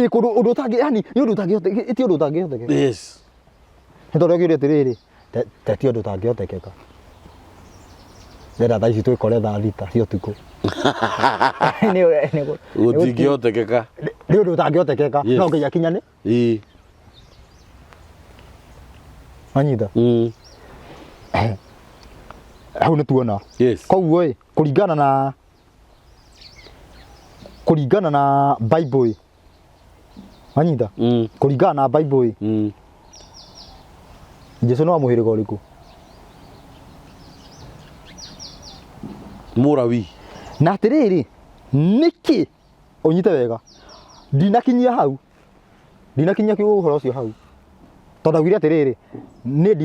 kundu undu tangi yani ni undu tangi iti undu tangi hotekeka ntondo gire atiriri teti undu tangi hotekeka Nera taici twikore thaa thita cio tuku ni gutingiotekeka ni undu utangiotekeka no nginya kinyane anyita hau ni tuona koguo kuringana na Bible anyita kuringana na Bible Jesu no amuhirika uriku Murawi na atiriri niki unyite wega ndinakinyia hau ndinakinyia kiugo uhoro ucio hau tondu gwire atiriri ni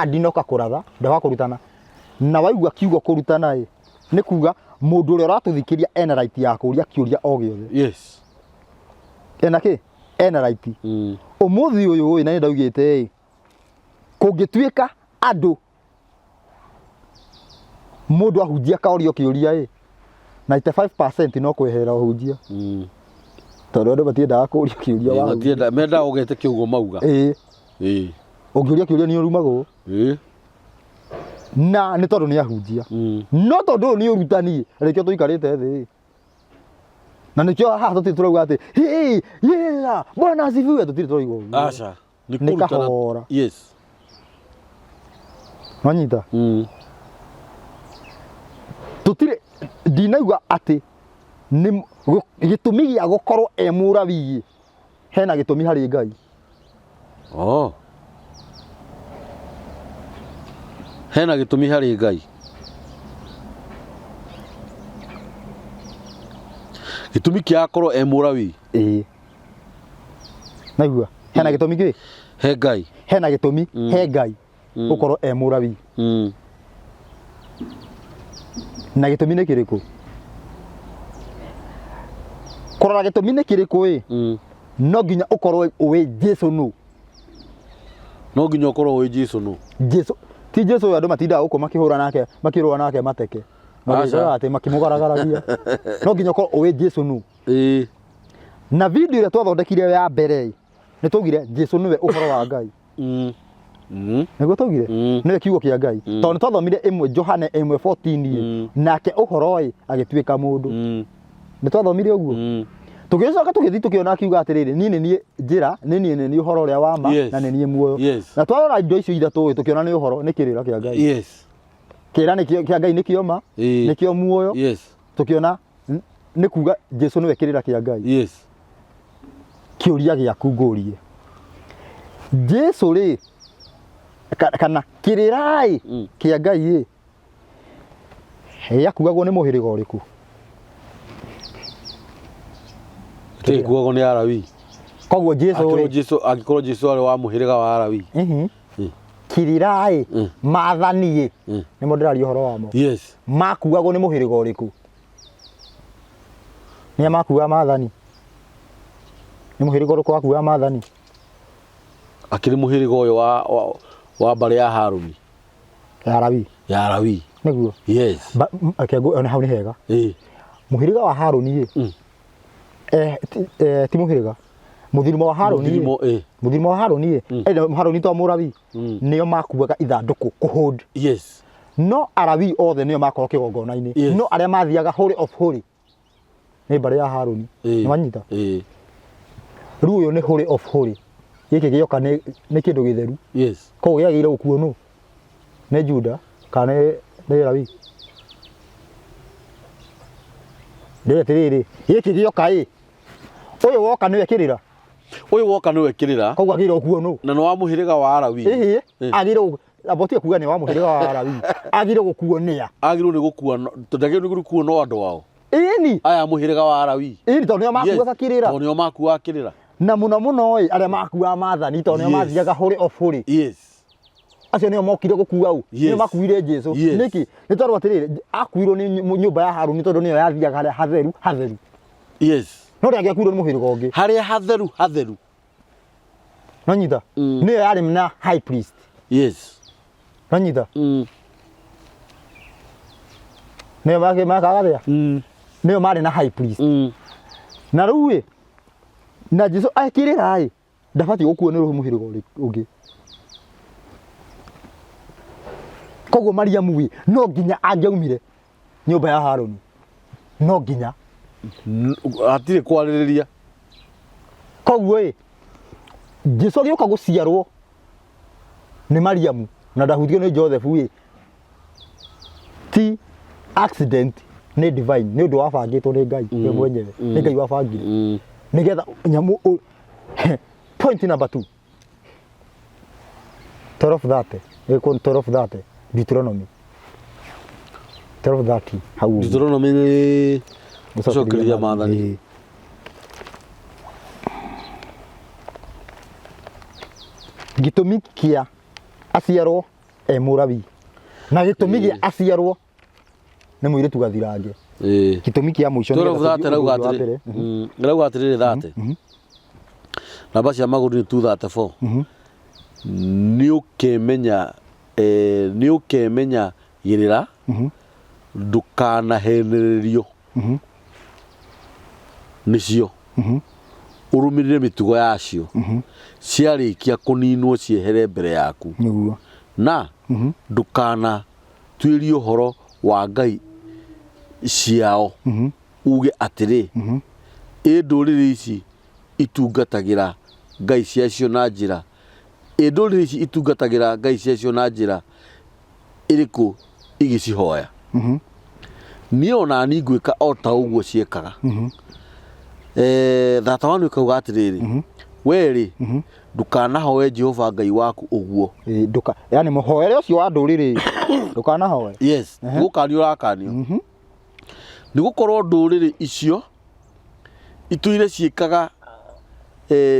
ndinoka kuratha ndaga kurutana na waigua kiugo kurutana ni kuga mundu uria uratuthikiria ena right ya kuria kiuria o giothe ena ki ena right umuthi uyu na ndaugite kungituika andu mundu ahunjia kaorio kiuria 95% no kwehera uhunjia tondu andu matiendaga kuria kiuria wa matienda menda ugete kiugo mauga ungiuria kiuria ni urumagwo na ni tondu ni ahunjia no tondu ni urutani rekio tuikarite thi na nikio haha tutiri turauga ati bwana asifiwe tutiri turauga acha ni kurutana manyita tutire ndinaigua ati ni gitumi gia gukorwo Murawi hena gitumi hari Ngai hena gitumi hari Ngai gitumi kia akorwo Murawi naigua hena gitumi ki he Ngai hena gitumi he Ngai ukorwo Murawi na gitumi ni kiriku korora gitumi ni kiriku no nginya ukorwo uwe Jesu no nginya ukorwo uwe Jesu no Jesu ti Jesu andu matinda uko makihura nake makirua nake mateke magira ati makimugaragaragia no nginya ukorwo uwe Jesu no na video ile twathondekire ya mbere ni tugire Jesu niwe uhoro wa Ngai Nego tugire niwe kiugo kia Ngai tondu twathomire imwe Johana 1:14 nake uhoro agituika mundu ni twathomire uguo tugicoka tugithi tukiona kiuga atiriri ni njira ni uhoro uria wa ma na ni muoyo na twarora indo icio ithatu tukiona ni uhoro ni kirira kia Ngai kira ni kia Ngai ni kio ma ni kio muoyo tukiona ni kuga Jesu niwe kirira kia Ngai kiuria giaku ngurie Jesu ri kana kirirai kia Ngai yakugagwo ni muhiriga uriku kiguagwo ni Arawi koguo agikorwo Jesu ari wa muhiriga wa Arawi kirirai maathani ni moderario horo wamo makugagwo ni muhiriga uriku ni makuga maathani ni muhiriga uriku akuga maathani akiri muhiriga uyu wa bari ya Haruni ya Arawi niguo akengo ona hau ni hega muhiriga wa Haruni ti muhiriga muthirimo wa Haruni muthirimo wa Haruni Haruni to Murawi nio makuaga ithanduku kuhund no Arawi othe nio makorwo kigongona-ini no aria mathiaga Holy of Holy ni bari ya Haruni ni manyita riu uyu ni Holy of Holy giki gioka ni kindu githeru koguo giagire gukuo no ni Juda kana ni Arawi ndio tiriri giki gioka uyu woka niwe kirira koguo agire gukuo no na no wa muhiriga wa Arawi agire abotie kuga ni wa muhiriga wa Arawi agire gukuo nia agire ni gukuo tondagire ni gukuo no andu wao ni aya muhiriga wa Arawi tondu nio makuaga kirira tondu nio makuaga kirira na muno aria makuaga maathani tondu nio mathiaga Holy of Holy acio nio mokire gukua u nio makuire Jesu niki ni tondu atiriri akuirwo ni nyumba ya Haruni tondu nio yathiaga haria hatheru no rĩangĩa kurwo nĩ mũhĩrĩga ũngĩ harĩa hatheru nanyita nĩyo yarĩ na high priest yes nanyita nĩyo makaga nĩyo marĩ na high priest na rĩu na Jesũ Akirira ndabatiĩ gũkuo nĩ mũhĩrĩga ũngĩ koguo Mariamu no nginya angĩaumire nyũmba ya Haroni no nginya atirĩ kwarĩrĩria koguo Jesũ agĩũka gũciarwo nĩ Mariamu na ndahutio nĩ Joseph ti accident nĩ divine nĩ ũndũ wabangĩtwo nĩ Ngai we mwenyewe nĩ Ngai wabangire nĩgetha nyamũ point number 2 12:30 ĩkwo 12:30 Deuteronomy 12:30 hau Deuteronomy nĩ gũcokereria maathani gĩtũmi kĩa aciarwo mũrabi na gĩtũmi gĩa aciarwo nĩ mũirĩtu gathirange gĩtũmi kĩa mũico nĩrauga atĩrĩrĩ thate namba cia magũrũ nĩ 234 nĩ ũkemenya gĩrĩra ndũkanahenererio nĩcio ũrũmĩrĩre mĩtugo yacio ciarĩkia kũninwo ciehere mbere yaku na ndũkanatuĩrie ũhoro wa ngai ciao uge atĩrĩ ndũrĩrĩ ici itungatagĩra ngai ciacio na njĩra ndũrĩrĩ ici itungatagĩra ngai ciacio na njĩra ĩrĩkũ igĩcihoya niĩ ona niĩ ngwĩka o ta ũguo ciekaga thata wanu ĩkauga atĩrĩrĩ werĩ ndũkanahoe Jehova Ngai waku ũguo yani mũhoere ũcio wa ndũrĩrĩ ndũkanahoe yes gũkanio ũrakanio nĩ gũkorwo ndũrĩrĩ icio itũire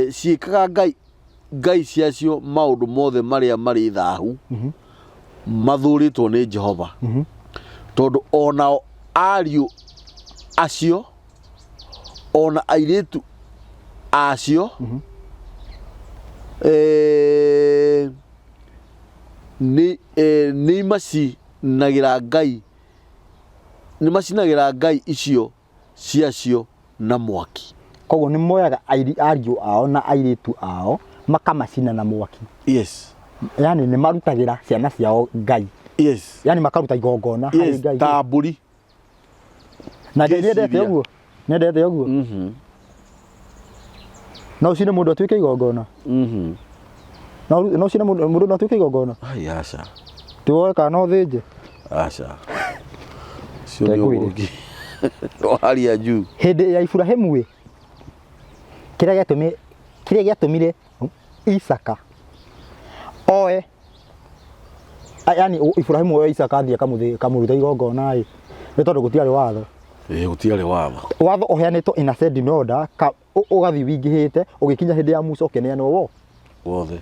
ciĩkaga ngai ciacio maũndũ mothe marĩa marĩ thahu mathũrĩtwo nĩ Jehova tondũ onao ariũ acio ona airĩtu acio nĩ macinagĩra ngai icio ciacio na mwaki koguo nĩ moyaga ariũ ao na airĩtu ao makamacina na mwaki yes yani nĩ marutagĩra ciana ciao ngai yes yani makaruta igongona harĩ ngai ta mbũri na nĩendete ũguo no cine mũndũ atuĩke igongona no cine mũndũ no atuĩke igongona ai aca tuoe kana ũthĩnje aca cio nĩ ũgũki haria juu hĩndĩ ya Iburahĩmu kĩrĩa gĩatũmire Isaka oe yani Iburahĩmu oe Isaka athiĩ akamũruta igongona nĩ tondũ gũtiarĩ watho gũtiarĩ watho ũheanĩtwo in ascending order ũgathiĩ wingĩhĩte ũgĩkinya hĩndĩ ya Musa ũkeneanwo wothe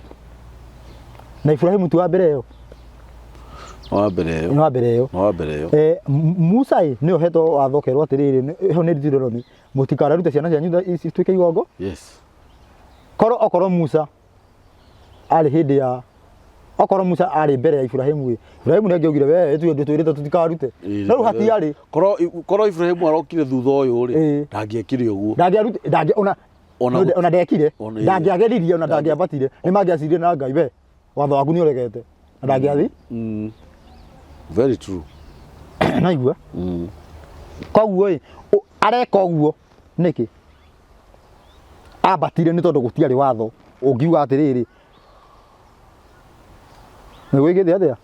na Iburahĩmu tu wa mbere ĩyo wa mbere ĩyo Musa nĩ ohetwo watho kerwo atĩrĩrĩ ho nĩ Deuteronomy mũtikararute ciana cianyu ituĩke igongo yes okorwo Musa arĩ hĩndĩ ya okorwo Musa arĩ mbere ya Iburahĩmu nĩ angĩaugire we twĩrĩte tutikarute no rĩu hatiarĩ korwo Iburahĩmu arokire thutha ũyũ rĩ ndangĩekire ũguo ona ndekire ndangĩageririe ona ndangĩambatire nĩ mangĩacirie na Ngai we watho waku nĩ ũregete na ndangĩathi very true naigua koguo areka ũguo nĩkĩ ambatire nĩ tondũ gũtiarĩ watho ũngiuga atĩrĩrĩ nĩ gwĩkĩte atĩa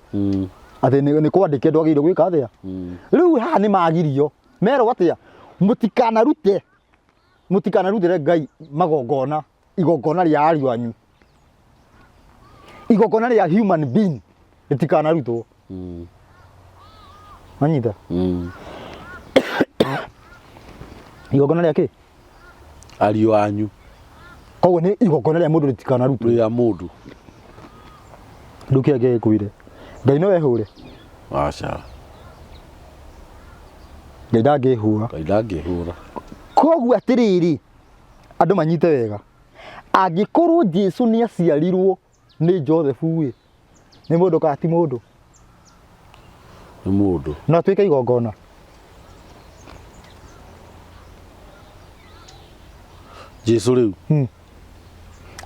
atĩ nĩ kwandĩke ndwagĩrĩirwo gwĩka atĩa rĩu haha nĩ magirio merwo atĩa mũtikanarutĩre Ngai magongona igongona rĩa ariũ anyu igongona rĩa human being rĩtikanarutwo manyita igongona rĩa kĩ ariũ anyu koguo nĩ igongona rĩa mũndũ rĩtikanarutwo rĩa mũndũ nduke angĩkwire Ngai no ehũre aca Ngai ndangĩhũra Ngai ndangĩhũra koguo atĩrĩrĩ Andũ manyite wega. Angĩkorwo Jesu nĩ aciarirwo nĩ Josephu nĩ mũndũ kana ti mũndũ? Nĩ mũndũ. No atuĩke igongona. Jesu rĩu.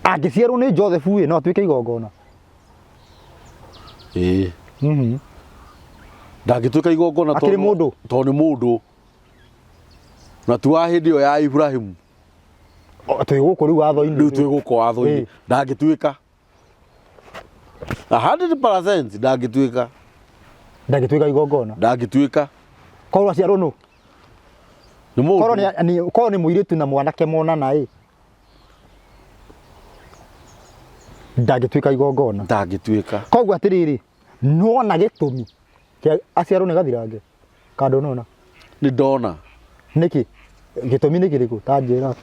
Angĩciarwo nĩ Josephu no atuĩke igongona. Ndangĩtuĩka igongona tondũ nĩ mũndũ. Na tu wa hĩndĩ ĩyo ya Ibrahimu. Twĩ gũkũ rĩu watho-inĩ. Rĩu twĩ gũkũ watho-inĩ. Ndangĩtuĩka. 100% ndangĩtuĩka. Ndangĩtuĩka igongona. Ndangĩtuĩka. Korwo aciarwo nũ? Nĩ mũndũ. Korwo nĩ mũirĩtu na mwanake monana ndangĩtuĩka igongona. Ndangĩtuĩka. Koguo atĩrĩrĩ, nona gĩtũmi kĩa aciarwo nĩ gathirange. Kando nona. Nĩ ndona. Nĩkĩ? Gĩtũmi nĩ kĩrĩkũ? Ta njĩra.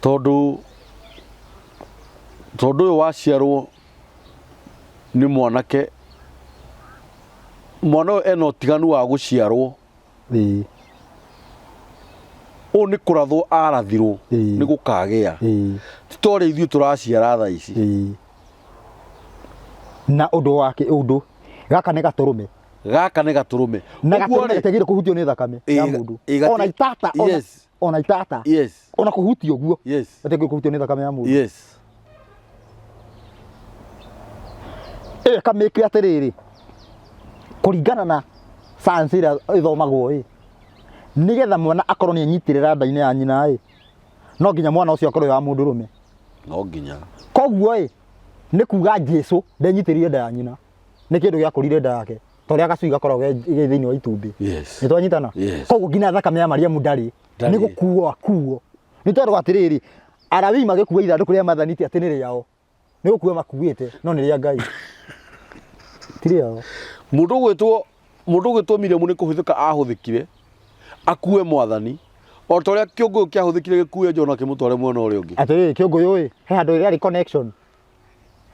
Tondũ ũyũ waciarwo nĩ mwanake, mwana ũyũ ena ũtiganu wa gũciarwo. Ũyũ nĩ kũrathwo arathirwo nĩ gũkagĩa. Ti ta ũrĩa ithuĩ tũraciara thaa ici. Na ũndũ wake gaka nĩ gatũrũme. Gaka nĩ gatũrũme. Na gatũrũme gatigĩrĩire kũhutio nĩ thakame ya mũndũ. Ona itata. Ona itata. Ona kũhutio ũguo. Gatigĩrĩire kũhutio nĩ thakame ya mũndũ. Kamĩke atĩrĩrĩ, kũringana na science ĩrĩa ĩthomagwo nĩgetha mwana akorwo nĩ anyitĩrĩra nda-inĩ ya nyina no nginya mwana ũcio akorwo wa mũndũrũme. No nginya. Koguo nĩ kuga Jesu ndenyitĩrire nda ya nyina, nĩ kĩndũ gĩakũrire nda yake, ta ũrĩa gacui gakoragwo thĩinĩ wa itumbĩ. Nĩ twanyitana? Koguo nginya thakame ya Mariamu ndarĩ, nĩ gũkuo akuo. Nĩ tondũ atĩrĩrĩ, Alawii magĩkua ithandũkũ rĩa mathanĩti atĩ nĩ rĩao, nĩ gũkua makuĩte no nĩ rĩa Ngai. Ti rĩao. Mũndũ gwĩtwo Miriamu nĩ kũhũthĩka ahũthĩkire akue Mwathani, o ta ũrĩa kĩũngũyũ kĩahũthĩkire gĩkue Jona kĩmũtware mwena ũrĩa ũngĩ. Atĩrĩrĩ, kĩũngũyũ he handũ ĩrarĩ connection.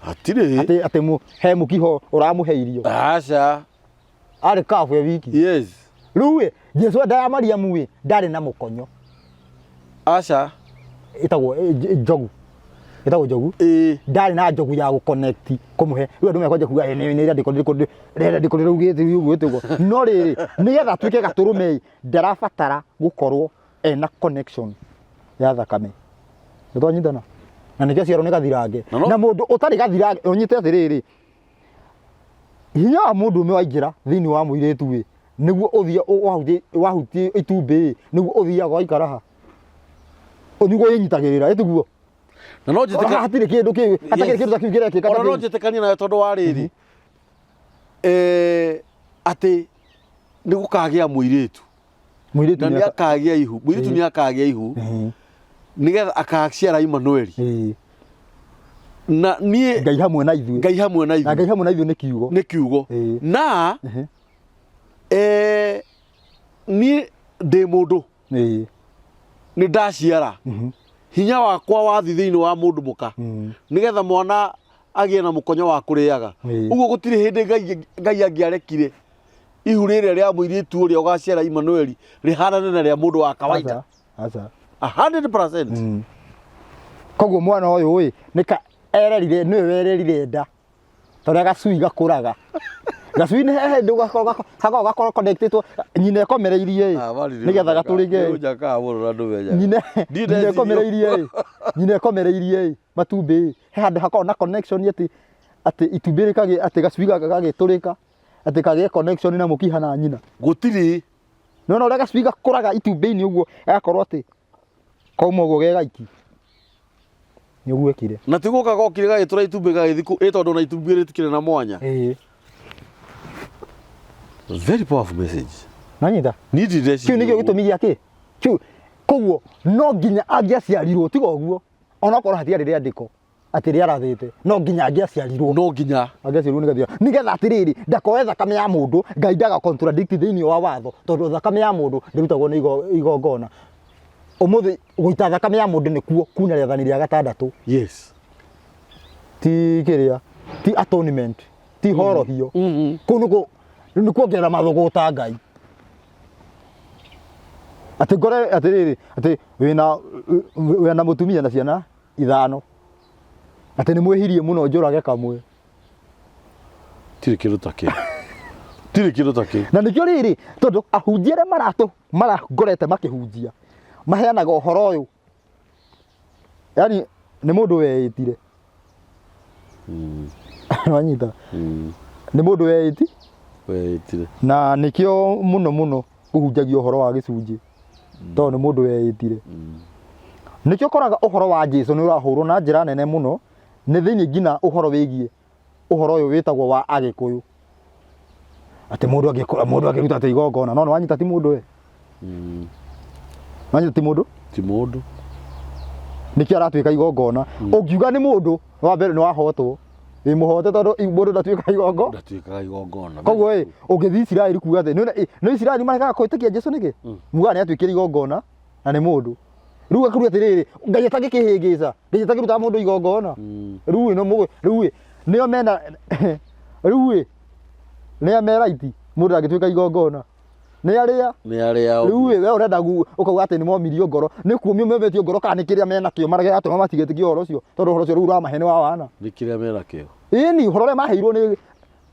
Hatirĩ. Atĩ he mũkiho ũramũhe irio. Aca. Arĩ kabu ya wiki. Rĩu Jesu nda ya Mariamu ndarĩ na mũkonyo. Aca. Ĩtagwo njogu. Ĩtagwo njogu. Ndarĩ na njogu ya gũconnect kũmũhe. Rĩu andũ mekwanja kuga nĩ ndĩkũrĩ rũgĩte ũguo ĩtagwo. No rĩrĩ, nĩgetha atuĩke gatũrũme ndarabatara gũkorwo ena connection ya thakame. Nĩ twanyitana? Na nĩkĩo aciarwo nĩ gathirange. Na mũndũ ũtarĩ gathirange ũnyite atĩrĩrĩ, hinya wa mũndũ ũmwe waingĩra thĩinĩ wa mũirĩtu nĩguo ũthiĩ wahutie itumbĩ nĩguo ũthiaga ũgaikara ha. Nĩguo yĩnyitagĩrĩra ĩtiguo. Na no njĩtĩkanie hatirĩ kĩndũ kĩu, hatarĩ kĩndũ kĩu kĩrekĩka. Ona no njĩtĩkanie nawe tondũ wa rĩrĩ, atĩ nĩ gũkagĩa mũirĩtu. Mũirĩtu nĩ akagĩa ihu, mũirĩtu nĩ akagĩa ihu. Nĩgetha akaciara Imanueli. Na niĩ Ngai hamwe na ithuĩ. Ngai hamwe na ithuĩ. Na Ngai hamwe na ithuĩ nĩ kiugo. Nĩ kiugo. Na niĩ ndĩ mũndũ. Nĩ ndaciara. Hinya wakwa wathi thĩinĩ wa mũndũ mũka. Nĩgetha mwana agĩe na mũkonyo wa kũrĩaga. Ũguo gũtirĩ hĩndĩ Ngai angĩarekire ihu rĩrĩa rĩa mũirĩtu ũrĩa ũgaciara Imanueli rĩhanane na rĩa mũndũ wa kawaida. 100%. Koguo mwana ũyũ nĩka ererire nĩwe wererire nda. Tondũ gacui gakũraga. Gacui nĩ he hĩndĩ gakorwo connected nyina ĩkomereirie nĩgetha gatũrĩge. Nyina ĩkomereirie matumbĩ. He handũ hakorwo na connection atĩ itumbĩ rĩkagĩa atĩ gacui gagĩtũrĩka atĩ kagĩe connection na mũkiha na nyina. Gũtirĩ. No ũrĩa gacui gakũraga itumbĩ-inĩ ũguo agakorwo atĩ kauma ũguo ge gaiki. Nĩ ũguo ekire. Na ti gũka gokire gagĩtũra itumbĩ gagĩthiĩ tondũ na itumbĩ rĩtikĩrĩ na mwanya. Very powerful message. Nanyita. Kĩu nĩkĩo gĩtũmi gĩake. Koguo no nginya angĩaciarirwo tiga ũguo. Onakorwo hatiarĩ rĩandĩko atĩ rĩarathĩte. No nginya angĩaciarirwo. No nginya. Angĩaciarirwo nĩgetha atĩrĩrĩ ndakoe thakame ya mũndũ Ngai ndaga contradict thĩinĩ wa watho tondũ thakame ya mũndũ ndĩrutagwo nĩ igongona. Ũmũthĩ gũita thakame ya mũndũ nĩkuo kuna rĩathani rĩa gatandatũ. Ti kĩrĩa, ti atonement, ti horohio. Kũu nĩ kuongerera mathũgũta Ngai. Ati ngore atiriri ati wina mutumia na ciana 5 ati ni mwihirie muno njurage kamwe tiri kiruta ki na nikio riri tondu ahunjiere marangorete makihunjia maheanaga uhoro uyu yani ni mundu weitire wanyita ni mundu weitire na nikio muno kuhunjagia uhoro wa gicunji tondu ni mundu weitire nikio koraga uhoro wa Jesu ni urahurwo na njira nene muno ni thiini ngina uhoro wigie uhoro uyu witagwo wa Agikuyu ati mundu akiruta ati igongona no wanyita ti mundu we wanyita ti mundu nikio aratwika igongona ungiuga ni mundu wa mbere ni wahotwo wi muhote tondu mundu ndatwika igongona koguo ungithi Israeli kuga ati no Israeli marekaga kwitikia Jesu niki muga ni atwikira igongona na ni mundu riu akaruga atiriri ngai atangikihingisa ngai atangiruta mundu igongona riu no mugo riu nio mena riu ni mera iti mundu agitwika igongona ni aria riu we urenda ukauga ati ni momirio ngoro ni kuumio memetio ngoro kana kiria mena kio marage atuma matigetikia uhoro ucio tondu uhoro ucio riu uramahene wa wana ni kiria mena kio ni uhoro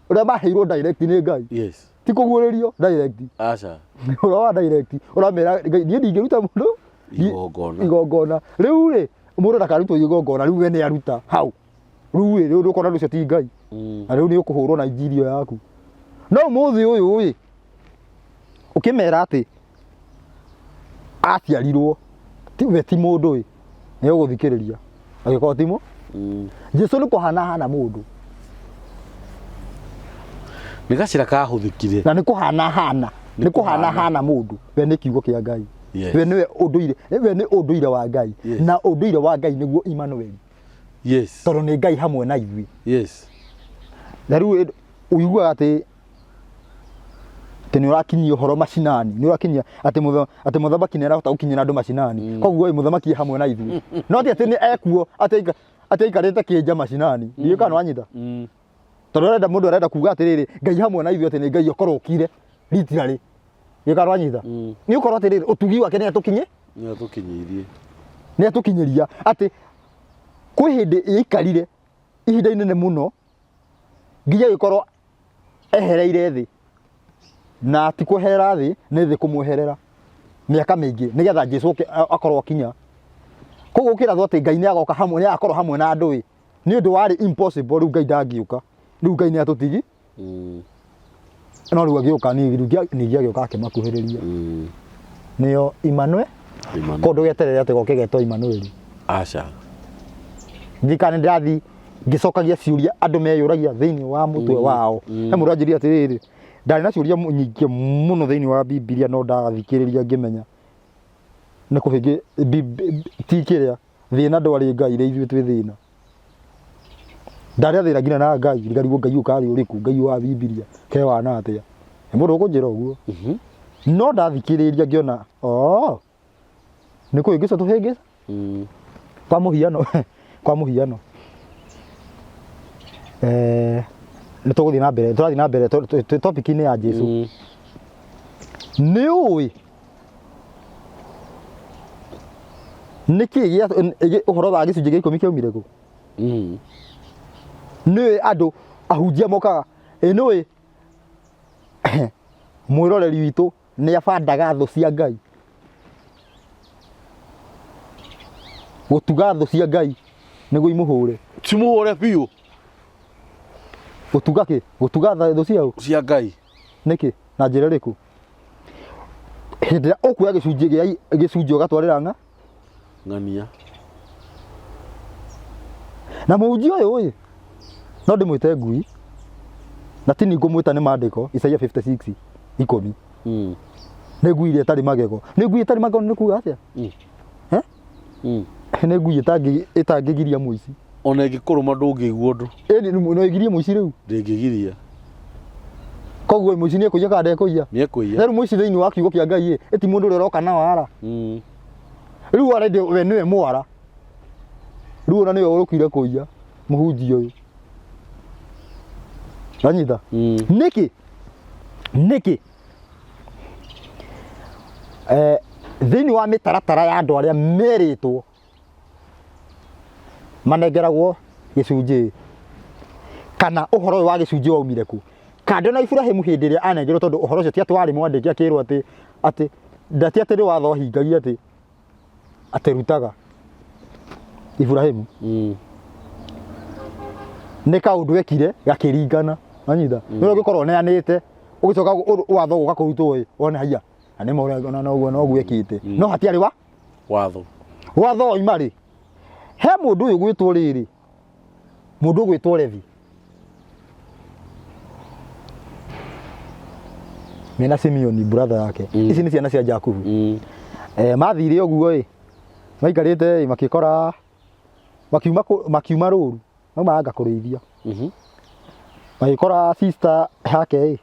uria maheirwo direct ni ngai yes ti kuguririo direct acha uhoro wa direct uramera ngai nie ndingiruta mundu igongona riu mundu ndakarutwo igongona riu we ni aruta hau riu ukona rucio ti ngai na riu ni ukuhurwo na injiri yaku no muthi uyu ukimera ati atiarirwo ti mundu ni uguthikiriria agiko timo Jesu ni kuhana mundu ni gacira kahuthikire na ni kuhana mundu we ni kiugo kia ngai we ni unduire wa ngai na unduire wa ngai niguo Emmanuel yes tondu ni ngai hamwe na ithui yes na riu uyuga ati ni urakinyia uhoro macinani ni urakinyia ati muthamaki ni arahota gukinyira andu macinani koguo muthamaki hamwe na ithui no ati ni ekuo ati aikarite kinja macinani ni kana wanyita tondu renda mundu arenda kuga atiriri ngai hamwe na ithui ati ni ngai ukorokire literally ni kana wanyita ni ukorwo atiriri utugi wake ni atukinyiria ati kwi hindi ikarire ihinda inene muno nginya gikorwo ehereire thi na ti kuhera thi ni thi kumweherera miaka mingi nigetha Jesu akorwo akinya koguo ukirathwo ati ngai ni agoka hamwe ni akorwo hamwe na andu ni undu wari impossible riu ngai ndangiuka riu ngai ni atutigi no riu agiuka ni agiuka akimakuhiriria nio Emmanuel kondu geterere ati goke getwo Emmanuel acha ndikane ndathi ngicokagia ciuria andu meyuragia thiini wa mutwe wao he mundu anjiria atiriri ndari na ciuria nyingi muno thiini wa Biblia no ndathikiriria ngimenya ni kuhingi ti kiria thina ndwari ngai ri ithuĩ twi thina ndari athira ngina na ngai ngarigwo ngai ukari uriku ngai wa Biblia ke wana atia ni mundu ukunjira uguo no ndathikiriria ngiona ni kuhingisa tuhingisa kwa muhiano ni tuguthi na mbere turathi na mbere topic ni ya Jesu ni uwi niki gia uhoro wa gicunji gia 10 kiaumire ku ni andu ahunjia mokaga ni mwiroreri witu ni abandaga thu cia ngai gutuga thu cia ngai niguo imuhure timuhure biu gutuga thu cia ngai niki na njira riku hindi ukuya gicunji ugatwarira ng'ania na muhunjia uyu no ndimwite ngui na tini ngumwita ni mandiko Isaia 56:10 ni ngui iria itari magego ni ngui itari magego ni kuga atia ni ngui itangigiria muici ona ingikuruma ndungiguo ndu no igirie muici riu ndingigiria koguo muici ni kuiya kada ekuiya riu muici thiini wa kiugo kia ngai eti mundu uria uroka na wara riu arende we niwe mwara riu ona niwe urukire kuiya muhunjia uyu anyita niki thini wa mitaratara ya andu aria meritwo manengeragwo gicunji kana uhoro wa gicunji wa umire ku kando na Ibrahimu hindi ria anengerwo tondu uhoro ucio ti ati wari mwandiki akirwo ati ndati ati ri watho hingagia ati rutaga Ibrahimu ni kaundu ekire gakiringana anyitha no gikorwo neanite ugicoka watho guka kurutwo wone haya ane maura na uguo no gwekite no hatiari watho imari he mundu uyu gwitwo riri mundu gwitwo Levi mena Simeoni brother yake ici ni ciana cia Jakubu mathire uguo maikarite makikora makiuma ruru maanga kurithia magikora sister yake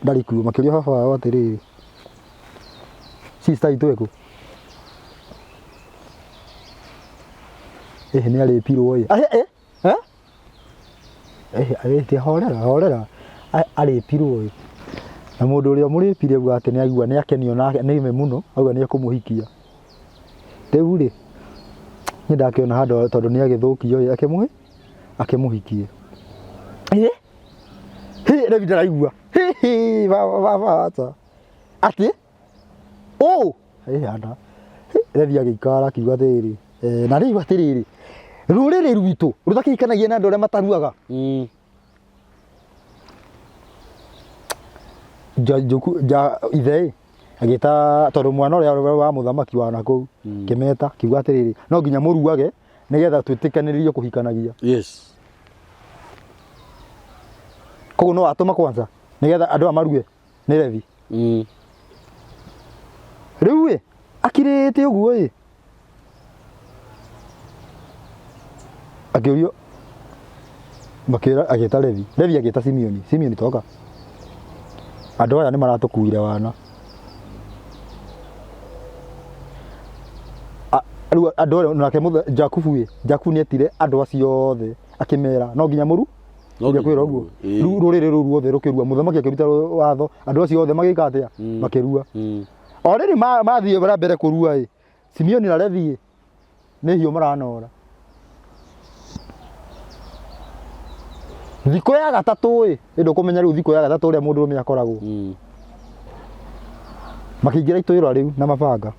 ndari kuo makiria baba wao atiriri sister itweku ni aripirwo te horera aripirwo na mundu uria muripire uga ati ni agua ni akenio na nime muno auga ni akumuhikia riu ri ni ndakiona handu tondu ni agithukio akimuhikie Levi ndaraigua baba ati ana Levi agikara akiuga atiri na riu atiriri ruriri rwitu rutakikanagia na andu aria mataruaga ithe agita tondu mwana uria wa muthamaki wa naku kimeta kiuga atiriri no nginya muruage nigetha twitikanirie kuhikanagia koguo no atuma kwanza nigetha andu amarue ni Levi riu akirite uguo akiurio makira agita Levi agita Simeoni toka andu aya ni maratukuire wana andu nake Jakubu ni etire andu acio othe akimera no nginya muru nginya kwira uguo ruriri ruru othe rukirua muthamaki akiruta watho andu acio othe magika atia makirua already mathie bara mbere kurua Simeoni na Levi ni hiyo maranora thiko ya gatatu ndu kumenya riu thiko ya gatatu ria mundu rumenya koragwo makingira itoiro riu na mabanga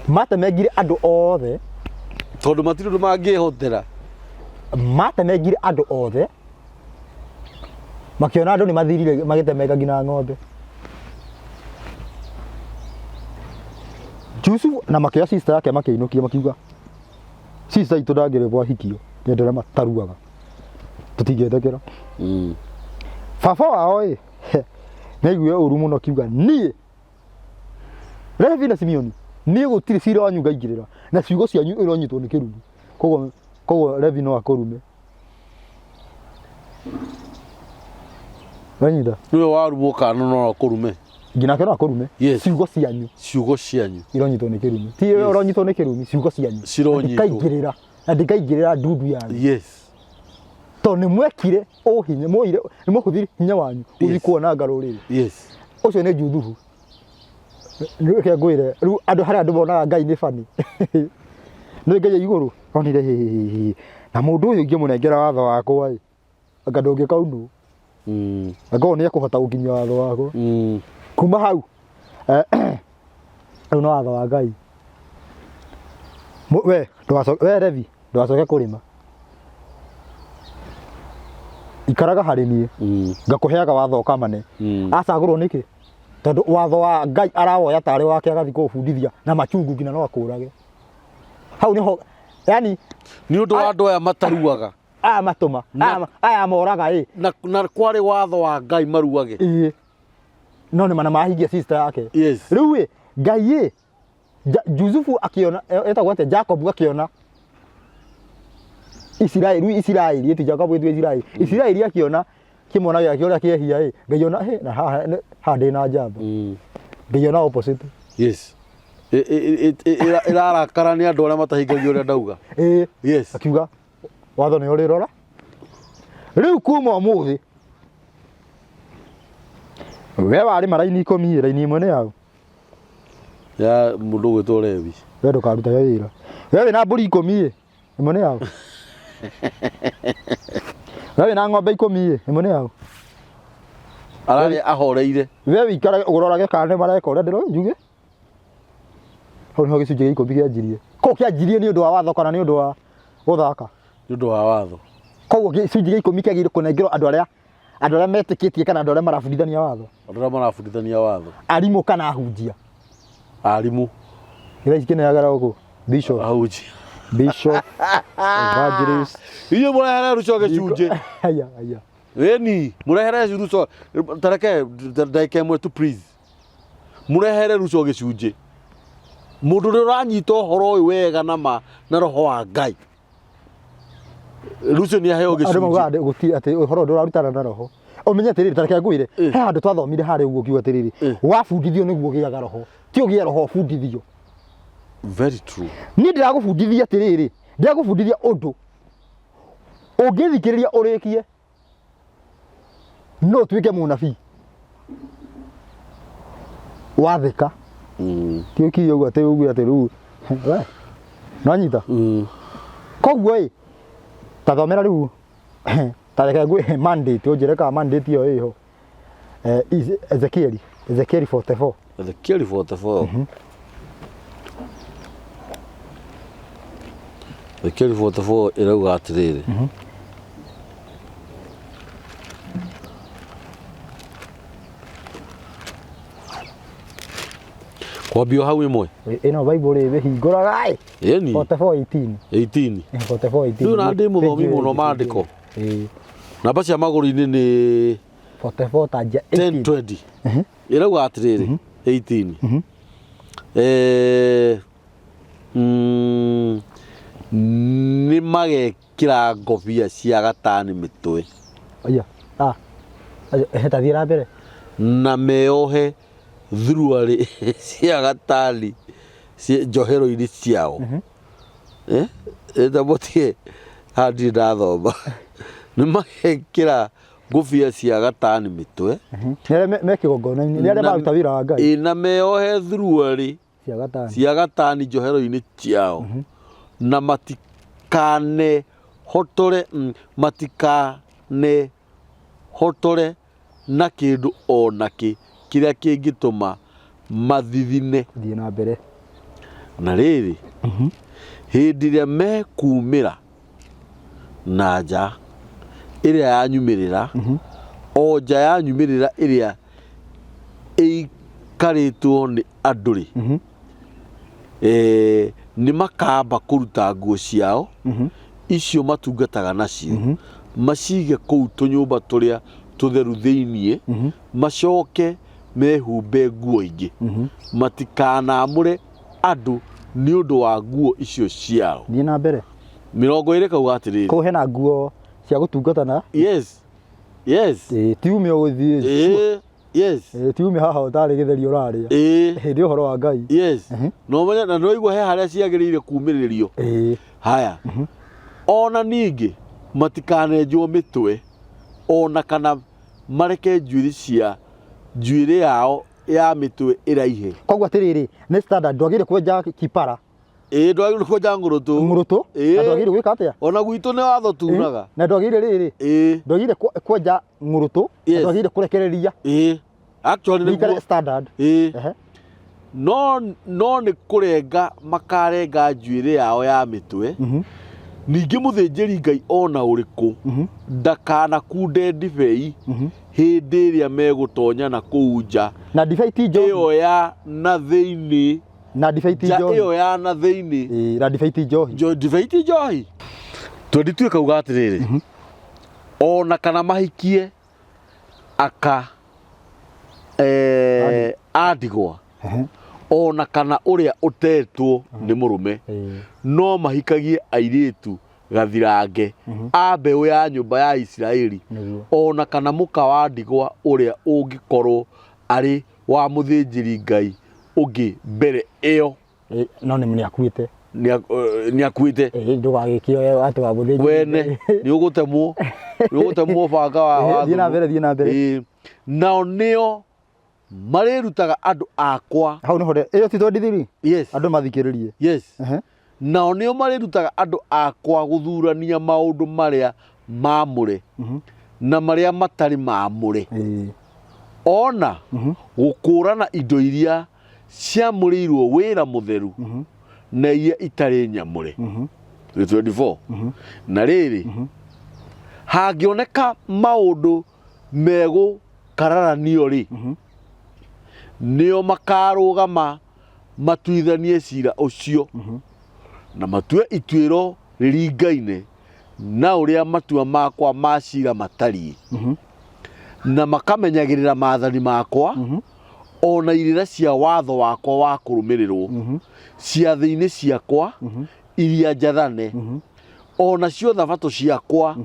matemegire andu othe tondu matirundu mangihotera matemegire andu othe makiona andu ni mathirire magitemega ngina ng'ombe Jusu na makioya sister yake makiinukia makiuga sister itu ndangiribwa hikio ni andu aria mataruaga tutingethekera baba wao naiguire uru muno kiuga nie Levi na Simeoni nie gutiri cira wanyu ngaingirira na ciugo cianyu ironyitwo ni kirungu koguo Levi no akorume wanyita niwe warumo kana no akorume ngina kana akorume ciugo cianyu ironyitwo ni kirungu ti ironyitwo ni kirungu ciugo cianyu ndikaingirira na ndikaingirira ndundu yanyu to ni mwekire o hinya moire ni mukuthiri hinya wanyu uthikuona ngaruriri ucio ni juthuhu ni reke ngwire ru andu haria andu bonaga Ngai ni fani ni Ngai iguru onire na mundu uyu ngimunengera watho wakwa anga ndungikaunu anga ni akuhota gukinya watho wakwa kuma hau no watho wa Ngai we Levi ndwacoke kurima ikaraga hari nie ngakuheaga watho kamane acagurwo niki tondu watho wa Ngai arawoya tari wake agathi kubundithia na machungu ngina no akurage hau niho yani ni undu wa andu aya mataruaga matuma aya moraga na kwari watho wa Ngai maruage no ni mana mahigia sister yake riu Ngai Jusufu akiona etagwo ate Jacob akiona Israeli eti Jacob etu Israeli akiona kimona gya kiora kiehia ngaiona na ha ndina njamba ngaiona opposite irarakara ni andu aria matahingagia uria ndauga akiuga watho ni urirora riu kuma umuthi we wari maraini 10 raini imwe ni yao ya mundu gwitwo Levi we ndukaruta wira wewe na mburi 10 imone yao wewe na ng'ombe 10 imone yao arari ahoreire wewe ikara urorage kana mareka uria ndiro njuge hau niho gicunjĩ 10 kĩanjirie ko kĩanjirie nĩ ũndũ wa watho kana nĩ ũndũ wa gũthaka nĩ ũndũ wa watho koguo gĩcunjĩ 10 kĩagĩrĩire kũnengerwo andũ arĩa metĩkĩtie kana andũ arĩa marabundithania watho arimũ kana ahunjia arimũ kĩrĩa kĩneagara gũkũ bishop evangelist iyo mũrehere ruco gĩcunjĩ aya weni mũrehere ruco tareke ndagĩka ĩmwe tu please mũrehere ruco gĩcunjĩ mũndũ ũrĩa ũranyita ũhoro ũyũ wega na roho wa Ngai ruco nĩ aheo gĩcunjĩ andũ mauga gũti atĩ ũhoro ndũrarutana na roho ũmenye atĩrĩrĩ tareke ngwĩre he handũ twathomire harĩ ũguo kiuga atĩrĩrĩ wabundithio nĩguo gĩaga roho ti ũgĩe roho ũbundithio very true niĩ ndĩragũbundithia atĩrĩrĩ ndĩragũbundithia ũndũ ũngĩthikĩrĩria ũrĩkie no tuĩke mũnabii wathĩka ti ũkirie ũguo atĩ ũguo atĩ rĩu we no nyita koguo tathomera rĩu tareke ngwĩ mandate ũnjĩre kana mandate ĩyo ĩho Ezekiel 44 Ezekiel 44 Ezekiel 44 ĩrauga atĩrĩrĩ kwambio hau ĩmwe ĩno Bible ĩhingũraga ĩni 44:18 rĩu na ndĩ mũthomi mũno maandĩko namba cia magũrũ-inĩ nĩ 44 tanja 10:20 ĩrauga atĩrĩrĩ 18 nĩ magekĩra ngobia cia gatani mĩtwe tathira mbere na meohe thuruarĩ cia gatani njohero-inĩ ciao ĩtabotie handi ndathomba nĩ magekĩra ngobia cia gatani mĩtwe me kĩgongona-inĩ nĩ arĩa maruta wĩra wa Ngai na meohe thuruarĩ cia gatani njohero-inĩ ciao na matikane hotore na kĩndũ o nakĩ kĩrĩa kĩngĩtũma mathithine thiĩ na mbere na rĩrĩ hĩndĩ ĩrĩa mekumĩra na nja ĩrĩa yanyumĩrĩra o nja yanyumĩrĩra ĩrĩa ĩikarĩtwo nĩ andũ-rĩ nĩ makamba kũruta nguo ciao icio matungataga nacio macige kũu tũnyũmba tũrĩa tũtheru thĩiniĩ macoke mehumbe nguo ingĩ matikanamũre andũ nĩ ũndũ wa nguo icio ciao thiĩ na mbere 20 kauga atĩrĩrĩ kũu hena nguo cia gũtungatana yes tiume ũgũthiĩ tiume haha ũtarĩ gĩtheri ũrarĩa hĩndĩ ũhoro wa Ngai no menye na nĩwaigua he harĩa ciagĩrĩire kumĩrĩrio haya ona ningĩ matikanenjwo mĩtwe ona kana mareke njuĩrĩ yao ya mĩtwe ĩraihe koguo atĩrĩrĩ nĩ standard ndwagĩrĩire kwenja kipara ndwagĩrĩire kwenja ngũrũtũ na ndwagĩrĩire gwĩka atĩa ona gwitũ nĩ watho tunaga na ndwagĩrĩire rĩrĩ ndwagĩrĩire kwenja ngũrũtũ na ndwagĩrĩire kũrekereria actually nĩguo standard no nĩ kũrenga makarenga njuĩrĩ yao ya mĩtwe ningĩ mũthĩnjĩri Ngai ona ũrĩkũ ndakanakunde ndibei hĩndĩ ĩrĩa megũtonya na kũu nja na ndibei ti njohi ĩyo ya na thĩinĩ na ndibei ti njohi ĩyo ya na thĩinĩ na ndibei ti njohi ndibei ti njohi 22 kauga atĩrĩrĩ ona kana mahikie andigwa ona kana ũrĩa ũtetwo nĩ mũrũme no mahikagie airĩtu gathirange a mbeũ ya nyũmba ya Isiraeli ona kana mũka wa ndigwa ũrĩa ũngĩkorwo arĩ wa mũthĩnjĩri Ngai ũngĩ mbere ĩyo no nĩ akuĩte nĩakuĩte ndũgagĩkio atĩ wa mũthĩnjĩri wene nĩ ũgũtemwo banga wa thiĩ na mbere nao nĩo marĩrutaga andũ akwa hau niho iyo ti twendithiri yes andũ mathikĩrĩrie yes nao nĩo marĩrutaga andũ akwa gũthurania maũndũ marĩa maamũre na marĩa matarĩ maamũre ona gũkũrana indo iria ciamũrĩirwo wĩra mũtheru na iria itarĩ nyamũre 24 na rĩrĩ hangĩoneka maũndũ megũkararanio rĩ nĩo makarũgama matuithanie cira ũcio na matue ituĩro rĩringaine na ũrĩa matua makwa ma cira matariĩ na makamenyagĩrĩra maathani makwa ona irĩra cia watho wakwa wa kũrũmĩrĩrwo ciathĩ-inĩ ciakwa iria njathane ona cio thabatũ ciakwa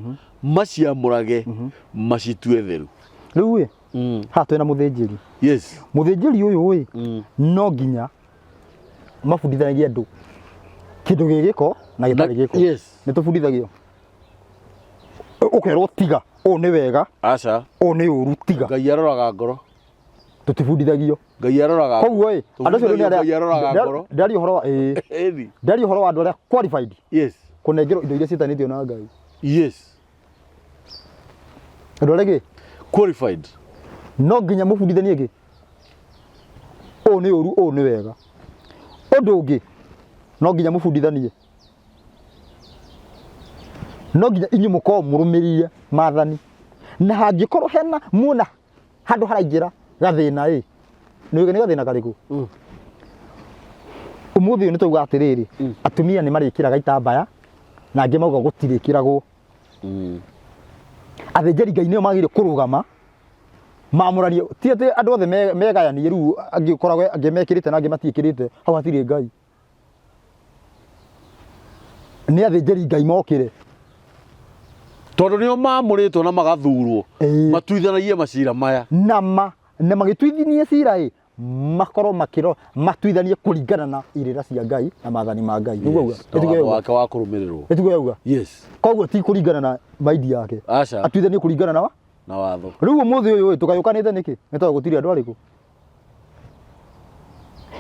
maciamũrage macitue theru. Rĩu ha twĩna mũthĩnjĩri yes mũthĩnjĩri ũyũ no nginya mabundithanagia andũ kĩndũ gĩgĩko na gĩtarĩ gĩko yes nĩ tũbundithagio ũkerwo tiga ũũ nĩ wega aca ũũ nĩ ũru tiga Ngai aroraga ngoro tũtibundithagio Ngai aroraga koguo andũ acio nĩ Ngai aroraga ngoro ndari ũhoro wa ndari ũhoro wa andũ arĩa qualified yes kũnengerwo indo iria ciĩtanĩtio na Ngai yes andũ arĩa qualified no nginya mũbundithanie kĩ ũũ nĩ ũru ũũ nĩ wega ũndũ ũngĩ no nginya mũbundithanie no nginya inyuĩ mũkorwo mũrũmĩrĩire maathani na hangĩkorwo hena muona handũ haraingĩra gathĩna nĩ gathĩna karĩkũ ũmũthĩ ũyũ nĩ tũuga atĩrĩrĩ atumia nĩ marĩkĩraga itambaya na angĩ mauga gũtirĩkĩragwo athĩnjĩri Ngai nĩo magĩrĩire kũrũgama mamũrarie ti atĩ andũ othe megayanie rĩu angĩkoragwo angĩ mekĩrĩte na angĩ matiĩkĩrĩte hau hatirĩ Ngai nĩ athĩnjĩri Ngai mokĩre tondũ nĩo maamũrĩtwo na magathurwo matuithanagie macira maya na magĩtuithanie cira makorwo matuithanie kũringana na irĩra cia Ngai na maathani ma Ngai nĩguo wake wa kũrũmĩrĩrwo nĩguo yauga yes koguo ti kũringana na maidi yake atuithanie kũringana na watho rĩu ũmũthĩ ũyũ tũkayũkanĩte nĩkĩ nĩ tondũ gũtirĩ andũ arĩkũ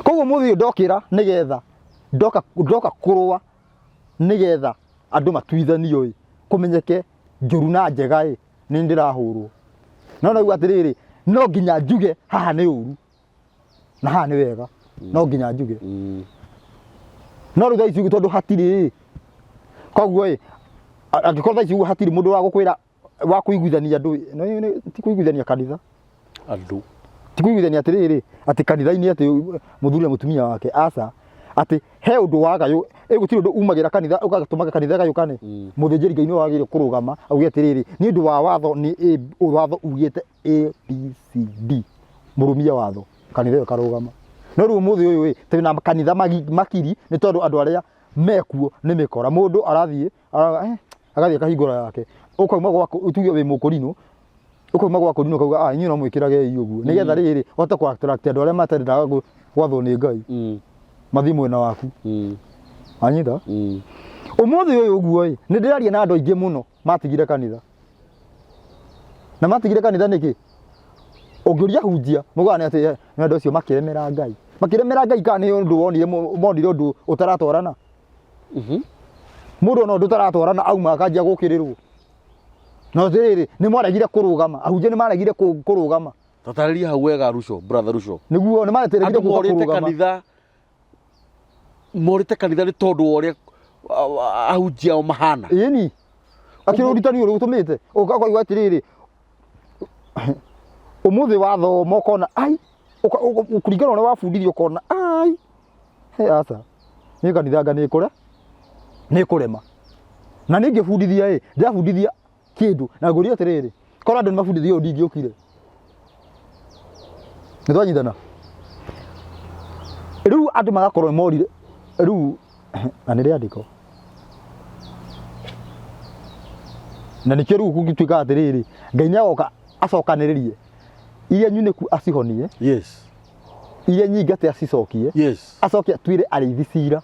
koguo ũmũthĩ ũyũ ndokĩra nĩgetha ndoka kũrũa nĩgetha andũ matuithanio kũmenyeke njũru na njega nĩ ndĩrahũrwo no nauga atĩrĩrĩ no nginya njuge haha nĩ ũru na haha nĩ wega no nginya njuge no rĩu thaa ici tondũ hatirĩ koguo angĩkorwo thaa ici hatirĩ mũndũ wa gũkwĩra wa kũiguithania andũ ti kũiguithania kanitha andũ ti kũiguithania atĩrĩrĩ atĩ kanitha-inĩ atĩ mũthuri na mũtumia wake aca atĩ he ũndũ wagayũ gũtirĩ ũndũ umagĩra kanitha ũgatũma kanitha gayũkane mũthĩnjĩri Ngai nĩ wagĩrĩire kũrũgama auge atĩrĩrĩ nĩ ũndũ wa watho nĩ watho ugĩte ABCD mũrũmia watho kanitha ĩyo karũgama no rĩu ũmũthĩ ũyũ twĩna kanitha makiri nĩ tondũ andũ arĩa mekuo nĩ mĩkora mũndũ arathiĩ agathiĩ akahingũra yake ũkauma gwako tuge wĩ mũkũrinũ ũkauma gwako rino kauga inyuĩ no mwĩkĩrage ũguo nĩgetha rĩrĩ ũhote kũ attract andũ arĩa matarĩ gwathwo nĩ Ngai mathi mwena waku anyita ũmũthĩ ũyũ ũguo nĩ ndĩraria na andũ aingĩ mũno matigire kanitha na matigire kanitha nĩkĩ ũngĩũria hunjia mũgana atĩ andũ acio makĩremera Ngai kana nĩ ũndũ monire ũndũ ũtaratwarana mũndũ no ũndũ ũtaratwarana auma akanjia gũkĩrĩrwo no rĩrĩ nĩ mwaregire kũrũgama ahunjia nĩ maregire kũrũgama tatarĩria hau wega brother Ruco nĩguo nĩ maregire kũrũgama morĩte kanitha nĩ tondũ ũrĩa ahunjia ao mahana ĩni akĩrũritani ũrĩa ũtũmĩte ũkaigua atĩrĩrĩ ũmũthĩ wathoma ũkona kũringana ũrĩa wabundithio ũkona he aca nĩ kanitha anga nĩ kũrema na nĩ ingĩbundithia ndĩrabundithia kĩndũ na ngũria atĩrĩrĩ korwo andũ nĩ mabundithio ndingĩũkire nĩ twanyitana rĩu andũ magakorwo morire rĩu na nĩ rĩandĩko na nĩkĩo rĩu gũgĩtuĩka atĩrĩrĩ Ngai nĩ agoka acokanĩrĩrie iria nyunĩku acihonie iria nyingĩ atĩ acicokie acoke atuĩre arĩithi cira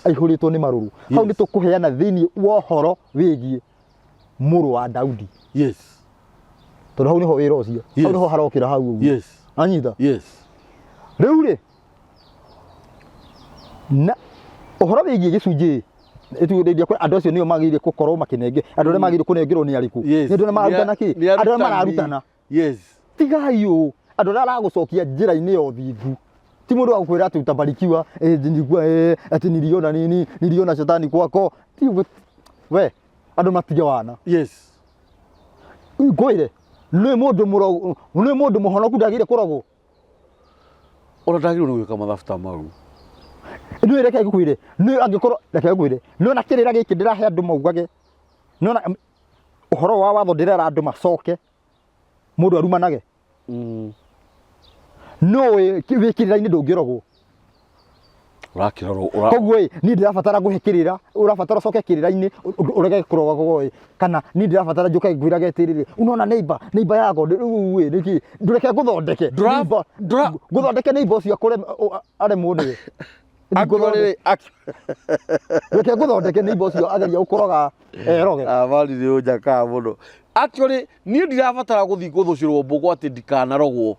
aihũrĩtwo nĩ marũrũ hau nĩ tũkũheana thĩinĩ wa ũhoro wĩgiĩ mũrũ wa Daudi tondũ hau nĩho wĩra ũcio hau nĩho harokĩra hau ũguo anyita yes riu ri na uhoro wigie gicunji etugereria kwa andu acio nio magire gukorwo makinenge andu aria magire kunengerwo ni ariku ni andu aria mararutana ki andu aria mararutana yes tigai u andu aria aragucokia njira-ini yo thingu ti mundu wa gukwira ati utabarikiwa njigua ati niliona shetani kwako ti we andu matige wana yes ngoire ni mundu muhonoku ndagire kurogwo ona ndagire no gwika mathafuta mau ni reke gukwire ni angikorwo reke gukwire ni ona kirira giki ndirahe andu maugage ni ona uhoro wa watho ndirera andu macoke mundu arumanage no wikirira-ini ndungirogwo urakirorwo koguo ni ndirabatara guhekirira urabatara coke kirira-ini urege kurogwo kana ni ndirabatara njuke ngwirage atiriri unona neighbor yako riu niki ndureke guthondeke guthondeke neighbor ucio akore are muone reke guthondeke neighbor ucio ageria gukoroga eroge bali ni unjaka muno actually ni ndirabatara guthii guthucirwo mbugo ati ndikanarogwo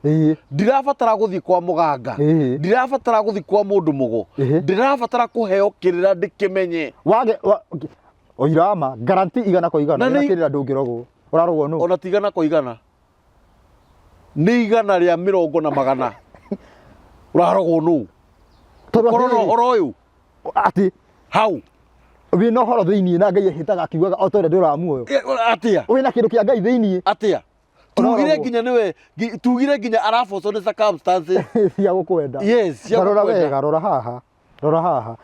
ndirabatara guthii kwa muganga ndirabatara guthii kwa mundu mugo ndirabatara kuheo kirira ndikimenye wage oirama guarantee igana kwa igana na kirira ndungirogwo urarogwo no ona tigana kwa igana ni igana ria 100 na 100 urarogwo no korona horo uyu ati hau we no horo thiini na ngai hitaga kiugaga o tore ndiramuoyo atia we na kindu kia ngai thiini atia tugire nginya niwe tugire nginya arafoso ni circumstances cia gukwenda yes cia rora wega rora haha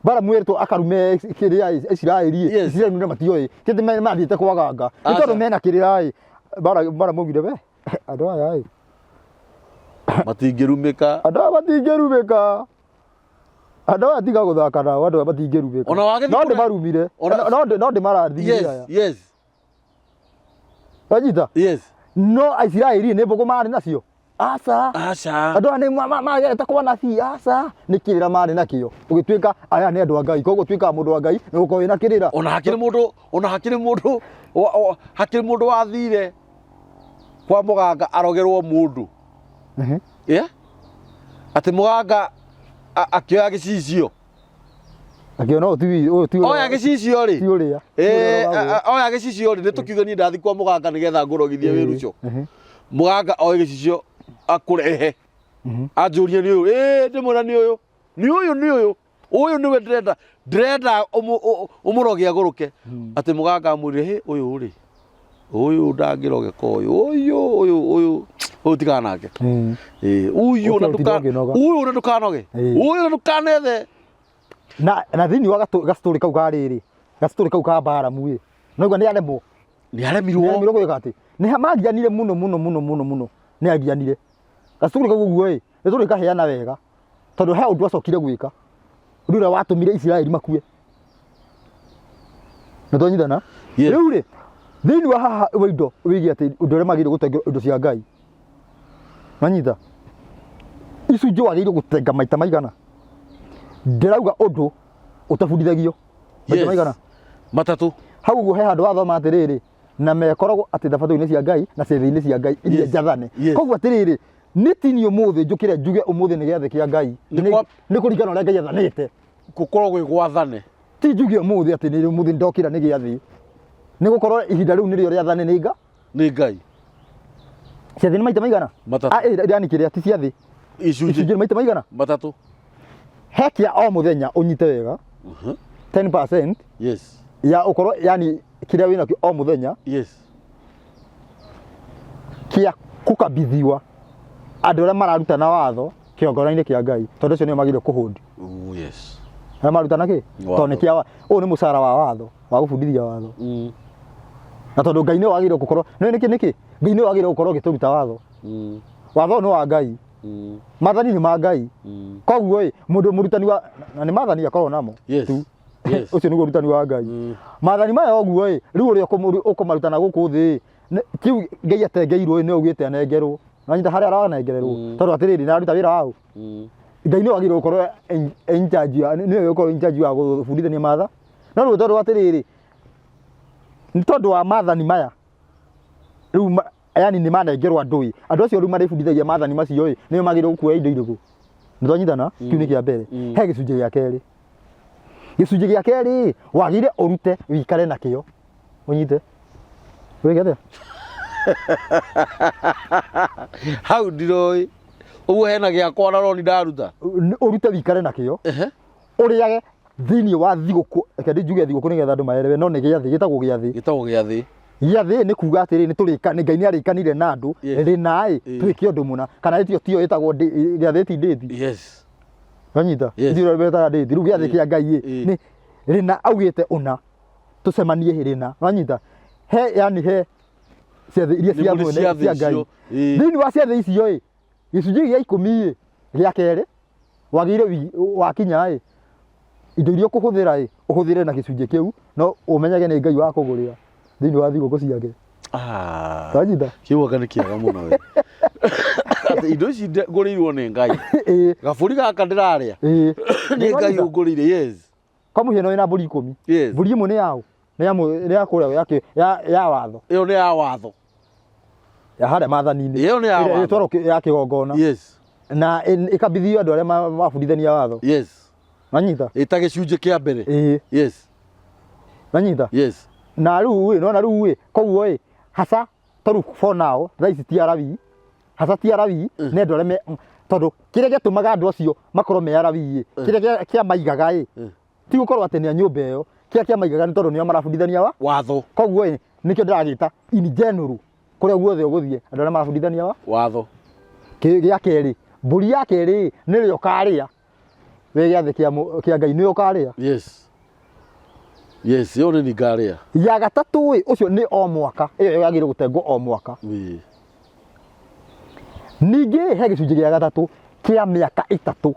baramuwe to akarume kiria Israeli Israeli ndio matioi kiti mathiite kwaganga itondo mena kiria bara mugire we andu aya matingirumika andu atiga guthaka na andu matingirumika ona wage no ndimarumire no ndimarathigirira yes wajita yes no Israeli ne mbugo mari nacio aca andu ane mageta kwa nabii aca ni kirira mari nakio ugituika aya ni andu a Ngai koguo tuika mundu wa Ngai ni uko wina kirira ona hakiri mundu wathire kwa muganga arogerwo mundu ati muganga akioya gicicio akiona oya gicicio ri ti uria oya gicicio ri nitukiuga ni ndathi kwa muganga nigetha ngurogithie wiru ucio muganga oya gicicio akurehe anjurie ni uyu ndimwira ni uyu niwe ndrenda umuroge aguruke ati muganga amwire uyu ri uyu ndangirogeka uyu tikanake uyu na ndukanoge uyu na ndukanethe na thini wa gastori kau gariri gastori kau ka baramu no igwa ni aremirwo gwika ati ni magianire muno ni agianire gastori kau guo ni turi kaheana wega tondu he undu acokire gwika undu ria watumire Israeli makue na tonyithana riu ri thini wa haha windo wigi ati undu ria magire gutengerwo indo cia Ngai manyita icunjĩ wagĩrĩirwo gũtenga maita maigana ndirauga ũndũ ũtabundithagio maita maigana matatu hau ũguo he handũ wathoma atĩrĩrĩ na mekoragwo atĩ thabatũ-inĩ cia Ngai na ciathĩ-inĩ cia Ngai iria njathane koguo atĩrĩrĩ nĩ tini ũmũthĩ njũkĩre njuge ũmũthĩ nĩ gĩathĩ kĩa Ngai nĩ kũringana ũrĩa Ngai athanĩte gũkorwo gwĩ gwathane ti njuge ũmũthĩ atĩ nĩ ũmũthĩ ndokĩra nĩ gĩathĩ nĩ gũkorwo ihinda rĩu nĩrĩo rĩathane nĩ Ngai ciathĩ maita maigana yani kiria ti ciathĩ icunjĩ maita maigana matatu hekia o muthenya unyite wega 10% yes ya ukorwo yani kiria wina o muthenya yes kia kukabithiwa andu aria mararutana watho kiongora-inĩ kia Ngai tondu cio nio magire kuhundi yes na marutana ki tondu kia u ni mucara wa watho wa gubundithia watho na tondu Ngai ni wagire gukorwo niki Ngai ni wagire gukorwo gituruta watho watho no wa Ngai mathani ni ma Ngai koguo mundu murutani wa na ni mathani akorwo namo tu ucio niguo rutani wa Ngai mathani maya oguo riu uria ukumarutana guku thi kiu Ngai atengeirwo ni ugite anengerwo na nyita haria aranengererwo tondu atiriri na ruta wira wao Ngai ni wagire gukorwo in charge ni we ukorwo in charge wa gubundithania matha no riu tondu atiriri ni tondu wa mathani maya riu yani nĩ manengerwo andũ andũ acio rĩu marĩbundithagia maathani macio nĩo magĩrĩirwo kuoya indo irĩkũ nĩtwanyitana kiu nĩ kĩa mbere he gĩcunjĩ gĩa kerĩ gĩcunjĩ gĩa kerĩ wagĩrĩire ũrute wĩikare na kĩo ũnyite wĩgete hau ndiroi ũguo hena gĩakwa na roni ndaruta ũrute wĩikare na kĩo ũrĩage thĩinĩ wa thigũkũ reke njuge thigũkũ nĩgetha andũ maelewe no nĩ gĩathĩ gĩtagwo gĩathĩ gĩathĩ nĩ kuga atĩrĩ nĩ tũrĩkanĩire Ngai nĩ arĩkanire na andũ rĩna twĩke ũndũ mũna kana tio ĩtagwo gĩathĩ ti ndĩti yes wanyita ndio beta ndĩti rĩu gĩathĩ kĩa Ngai nĩ rĩna augĩte ũna tũcemanie rĩna wanyita yani he ciathĩ iria cia mwene cia Ngai thĩinĩ wa ciathĩ icio gĩcunjĩ gĩa 10 gĩa kerĩ wagĩrĩire wakinya indo iria ũkũhũthĩra ũhũthĩre na gĩcunjĩ kĩu no ũmenyage nĩ Ngai wa kũgũrĩra thĩinĩ wa thigũkũ ciake wanyita kĩu aka nĩ kĩega mũno we atĩ indo ici ngũrĩirwo nĩ Ngai gabũri gaka ndĩrarĩa nĩ Ngai ũngũrĩire yes kwa mũhiano wĩna mbũri 10 mbũri ĩmwe nĩ yaũ nĩ ya kũrĩa ya watho ĩyo nĩ ya watho ya harĩa maathani-inĩ ĩyo nĩ ya watho ĩtwarwo ya kĩgongona yes na ĩkabithio andũ arĩa mabundithania watho yes wanyita ĩta gĩcunjĩ kĩa mbere yes wanyita yes na rĩu koguo haca tondũ for now thaa ici ti arabi haca ti arabi nĩ andũ arĩa tondũ kĩrĩa gĩatũmaga andũ acio makorwo me arabi kĩrĩa kĩamaigaga ti gũkorwo atĩ nĩ nyũmba ĩyo kĩrĩa kĩamaigaga nĩ tondũ nĩo marabundithania watho koguo nĩkĩo ndĩragĩta in general kũrĩa guothe ũgũthiĩ andũ arĩa marabundithania watho gĩa kerĩ mbũri ya kerĩ nĩrĩo ũkarĩa we gĩathĩ kĩa Ngai nĩyo ũkarĩa yes yo nĩ ngarĩa ya gatatũ ũcio nĩ o mwaka ĩyo yagĩrĩirwo gũtengwo o mwaka ningĩ he gĩcunjĩ gĩa gatatũ kĩa mĩaka 3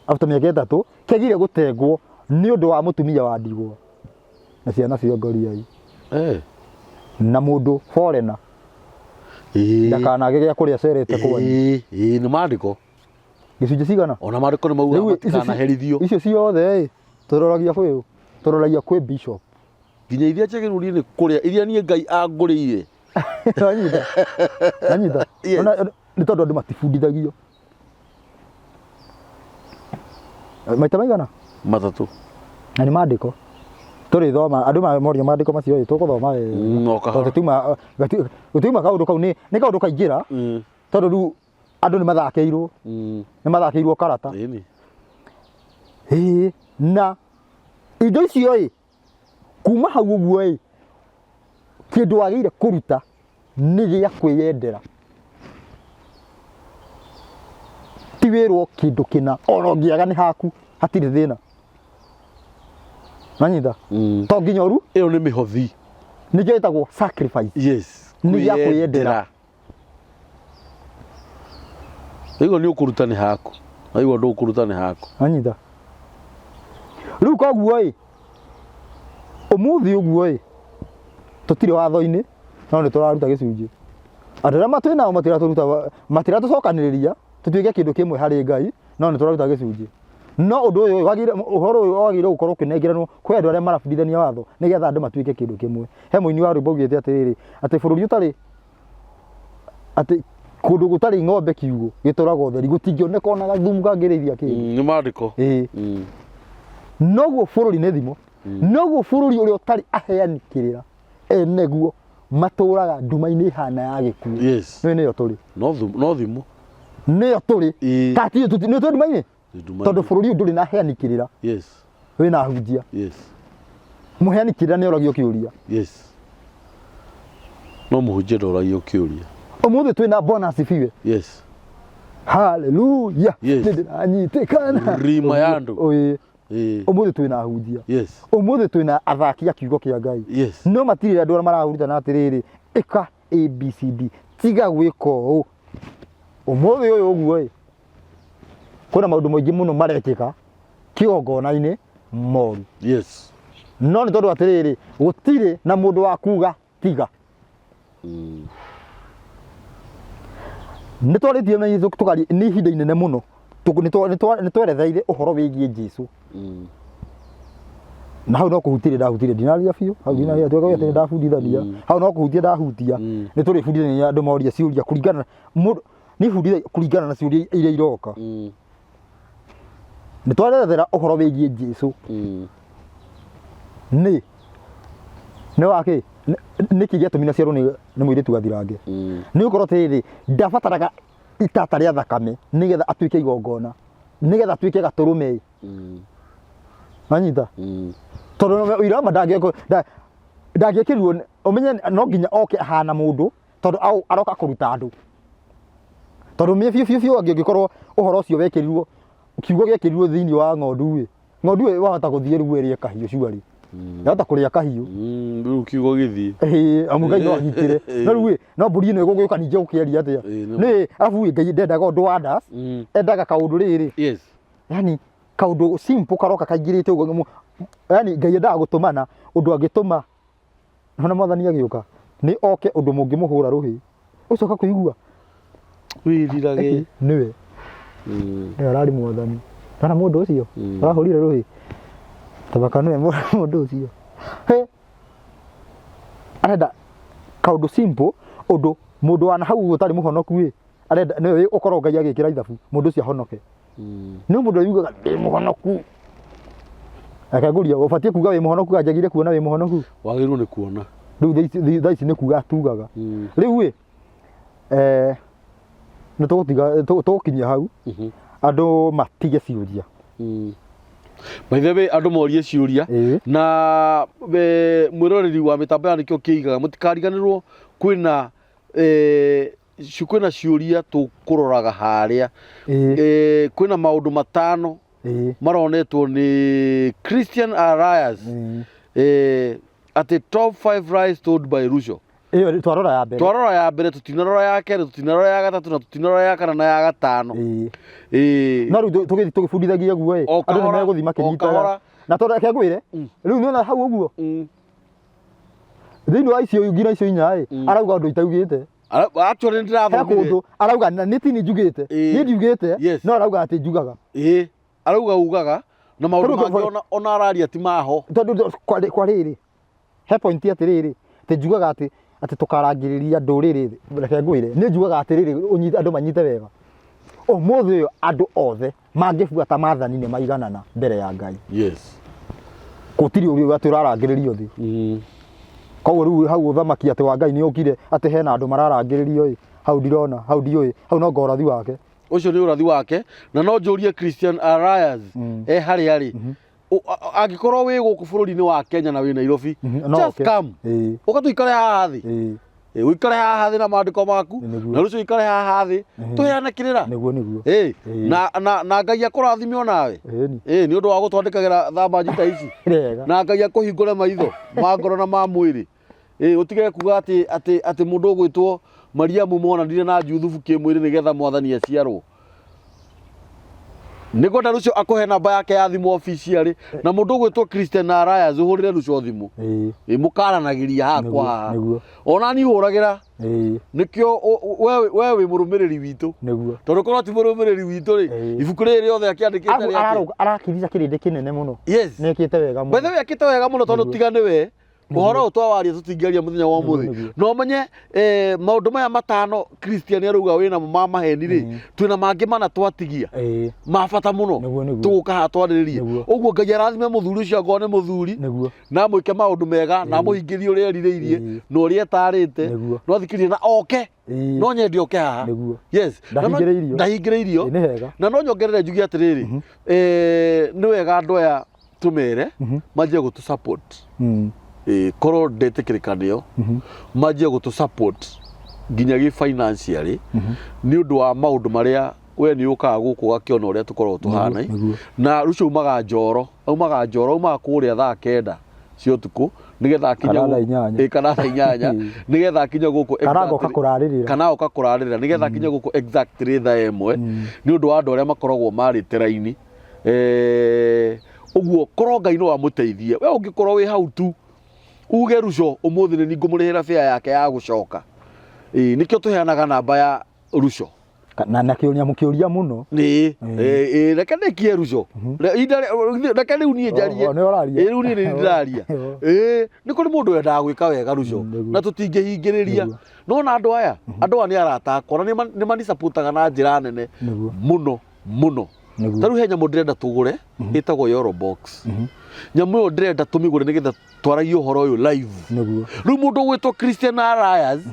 after mĩaka 3 kĩagĩrĩire gũtengwo nĩ ũndũ wa mũtumia wa ndigwa na ciana cia ngoriai na mũndũ foreigner ndakanage gĩa kũrĩa cerete kwanyu nĩ maandĩko gĩcunjĩ cigana ona maandĩko nĩ mauga matikanaherithio icio ciothe tũroragia kwĩ bishop nginya iria njagĩrĩru nĩ kũrĩa iria niĩ Ngai angũrĩire anyita nĩ tondũ andũ matifundithagio maita maigana matatũ na nĩ maandĩko tũrĩthoma andũ moria maandĩko macio tũgũthoma gũtiuma kaũndũ kau nĩ kaũndũ kaingĩra tondũ rĩu andũ nĩ mathakĩirwo karata na indo icio kuma hau ũguo kĩndũ wagĩrĩire kũruta nĩ gĩa kwĩyendera ti wĩrwo kĩndũ kĩna oro ngĩaga nĩ haku hatirĩ thĩna nanyita to nginya ũru ĩyo nĩ mĩhothi nĩkĩo ĩtagwo sacrifice yes nĩ gĩa kwĩyendera ĩyo nĩ ũkũruta nĩ haku aigua ndũkũruta nĩ haku anyita rĩu koguo ũmũthĩ ũguo tũtirĩ watho-inĩ no nĩ tũraruta gĩcunjĩ andũ arĩa matwĩ nao matiratũcokanĩrĩria tũtuĩke kĩndũ kĩmwe harĩ Ngai no nĩ tũraruta gĩcunjĩ no ũndũ ũyũ ũhoro ũyũ wagĩrĩirwo gũkorwo ũkĩnengeranwo kwĩ andũ arĩa marabundithania watho nĩgetha andũ matuĩke kĩndũ kĩmwe he mũini wa rwĩmbo ugĩte atĩrĩrĩ atĩ bũrũri ũtarĩ atĩ kũndũ gũtarĩ ng'ombe kiugũ gĩtũraga ũtheri gũtingĩoneka ona gathumu kangĩrĩithia kĩndũ nĩ maandĩko noguo bũrũri nĩ thimo noguo bũrũri ũrĩa ũtarĩ aheani kĩrĩra Enegwo matũraga nduma-inĩ ihana ya gĩkuo nĩyo tũrĩ no thimo nĩyo tũrĩ nĩ tũrĩ nduma-inĩ tondũ bũrũri ũyũ ndũrĩ na aheani kĩrĩra wĩna hunjia mũheani kĩrĩra nĩ oragio kĩũria no mũhunjia ndoragio kĩũria ũmũthĩ twĩna bonus biwe haleluya nĩndĩranyitĩkana rima ya andũ ũmũthĩ twĩna hunjia ũmũthĩ twĩna athaki a kiugo kĩa Ngai no matirĩ andũ arĩa marahurutana atĩrĩrĩ ĩka ABCD tiga gwĩka ũũ ũmũthĩ ũyũ ũguo kwĩna maũndũ maingĩ mũno marekĩka kĩgongona-inĩ moru no nĩ tondũ atĩrĩrĩ gũtirĩ na mũndũ wa kuga tiga nĩ twarĩtie na Jesũ tũkari nĩ ihinda inene mũno nĩ tweretheire ũhoro wĩgiĩ Jesũ na hau no kuhutire ndahutire ndinaria biũ hau ndinaria tweka atĩ ndabundithania hau no kuhutia ndahutia nĩ tũrĩ bundithania andũ moria ciũria kũringana nĩ bundithia kũringana na ciũria iria iroka nĩ twarethera ũhoro wĩgiĩ Jesũ nĩ wakĩ nĩkĩ gĩatũmire ciarwo nĩ mũirĩtu gathirange nĩ gũkorwo atĩrĩrĩ ndabataraga itata rĩa thakame nĩgetha atuĩke igongona nĩgetha atuĩke gatũrũme anyita tondũ irama ndangĩkĩrirwo ũmenye no nginya oke ahana mũndũ tondũ aroka kũruta andũ tondũ mĩ biũ angĩkorwo ũhoro ũcio wekĩrirwo kiugo gĩekĩrirwo thĩinĩ wa ng'ondu wahota gũthiĩ rĩu ĩrĩe kahiũ ciarĩ yahota kũrĩa kahiũ rĩu kiugo gĩthiĩ amu Ngai no agitĩre no rĩu no mbũri ĩno ĩgũgĩũka ningĩ gũkĩaria atĩa nĩ arabu Ngai ndendaga ũndũ wa ndas endaga kaũndũ rĩrĩ yani kaũndũ simple karoka kaingĩrĩte ũguo yani Ngai endaga gũtũmana ũndũ angĩtũma ona mwathani agĩũka nĩ oke ũndũ mũngĩmũhũra rũhĩ ũcoka kũigua wĩrirage nĩwe ararĩ mwathani kana mũndũ ũcio arahũrire rũhĩ tabaka nĩwe mũndũ ũcio arenda kaũndũ simple ũndũ mũndũ wana hau ũtarĩ mũhonoku arenda nĩwe ũkorwo Ngai agĩkĩra ithabu mũndũ ũcio ahonoke nĩ mũndũ yugaga ndĩ mũhonoku akagũria ũbatiĩ kuga wĩ mũhonoku anjagire kuona wĩ mũhonoku wagĩrĩirwo nĩ kuona rĩu thaa ici nĩ kuga atugaga rĩu nĩ tũgũkinyia hau andũ matige ciũria by the way andũ morie ciũria na mwĩroreri wa mĩtambo ya nĩkĩo kĩigaga mũtikariganĩrwo kwĩna ciũria tũkũroraga harĩa kwĩna maũndũ matano maronetwo nĩ Christian Alliance atĩ top 5 lies told by Ruto twarora ya mbere tutinarora ya kerĩ tutinarora ya gatatũ na tutinarora ya kana na ya gatano no rĩu tũgĩbundithagia guo andũ nĩ megũthiĩ makĩnyitaga na tondũ reke ngwĩre rĩu nĩona hau ũguo thĩinĩ wa icio nginya icio inya arauga ũndũ itaugĩte actually ndĩrathomire arauga nĩ tini njugĩte niĩ ndiugĩte no arauga atĩ njugaga arauga ugaga na maũndũ mangĩ ona araria ti maho tondũ kwa rĩrĩ he point atĩrĩrĩ atĩ njugaga atĩ tũkarangĩrĩria ndũrĩrĩ reke ngwĩre nĩ njugaga atĩrĩrĩ andũ manyite wega ũmũthĩ ũyũ andũ othe mangĩbuata maathani nĩ maiganana mbere ya Ngai gũtirĩ ũrĩa atĩ ũrarangĩrĩrio thĩ koguo rĩu hau ũthamaki atĩ wa Ngai nĩ ũkire atĩ hena andũ mararangĩrĩrio hau ndirona hau ndiũĩ hau no ngorathi wake ũcio nĩ ũrathi wake na no njũrie Christian Alliance harĩa rĩ angĩkorwo wĩ gũkũ bũrũri-inĩ wa Kenya na wĩ Nairobi just come ũgatũikare haha thĩ wĩikare haha thĩ na maandĩko maku na rũciũ wĩikare haha thĩ tũheane kĩrĩra na Ngai akũrathime onawe nĩ ũndũ wa gũtwandĩkagĩra thambanji ta ici na Ngai akũhingũre maitho ma ngoro na ma mwĩrĩ ũtige kuga atĩ mũndũ ũgwĩtwo Mariamu monanire na Juthubu kĩmwĩrĩ nĩgetha mwathani aciarwo nĩgwenda Ruto akũhe namba yake ya thimũ officially na mũndũ ũgwĩtwo Christian Alliance ũhũrĩre Ruto thimũ mũkaranagĩria hakwa haha ona niĩ hũragĩra nĩkĩo we wĩ mũrũmĩrĩri witũ tondũ korwo ti mũrũmĩrĩri witũ rĩ ibuku rĩrĩ rĩothe akĩandĩkĩte rĩake arakirica kĩrĩndĩ kĩnene mũno nĩkĩte wega mũno bethe ekĩte wega mũno tondũ tiga nĩwe ũhoro ũtwawaria tũtingĩaria mũthenya wa ũmũthĩ no ũmenye maũndũ maya matano Christian arauga wĩnamo ma maheni rĩ twĩna mangĩ mana twatigia ma bata mũno tũgũka haha twarĩrĩrie ũguo Ngai arathime mũthuri ũcio angorwo nĩ mũthuri na mwĩke maũndũ mega na mũhingĩrie ũrĩa erirĩirie na ũrĩa etarĩte no thikĩrĩrie na oke no nyende oke haha ndahingĩrĩirio na no nyongerere njuge atĩrĩrĩ nĩ wega andũ aya tũmere manjie gũtũ support korwo ndetĩkĩrĩka nĩo manjie gũtũ support nginya gĩ financially nĩ ũndũ wa maũndũ marĩa we nĩ ũkaga gũkũ gakĩona ũrĩa tũkoragwo tũhana na Ruto aumaga njoro aumaga kũrĩa thaa 9 cia ũtukũ nĩgetha akinya kana thaa 8 nĩgetha akinya gũkũ kana oka kũrarĩrĩra nĩgetha akinya gũkũ exactly thaa 1 nĩ ũndũ wa andũ arĩa makoragwo marĩte raini ũguo korwo Ngai no amũteithie we ũngĩkorwo wĩ hau tu uge Ruto ũmũthĩ nĩ ngũmũrĩhĩra fare yake ya gũcoka nĩkĩo tũheanaga namba ya Ruto na nakiuria mukiuria muno ni reke ndekie ruco reke riu nie njarie riu nie ndiraria ni kuri mundu wendaga gwika wega ruco na tutingihingiriria no na andu aya ni arata akwa na ni mani supportaga na njira nene muno taru he nyamu ndirenda tugure itagwo Yoro Box nyamu yo ndirenda tumigure nigetha twaragie uhoro uyu live riu mundu gwitwo Christian Alliance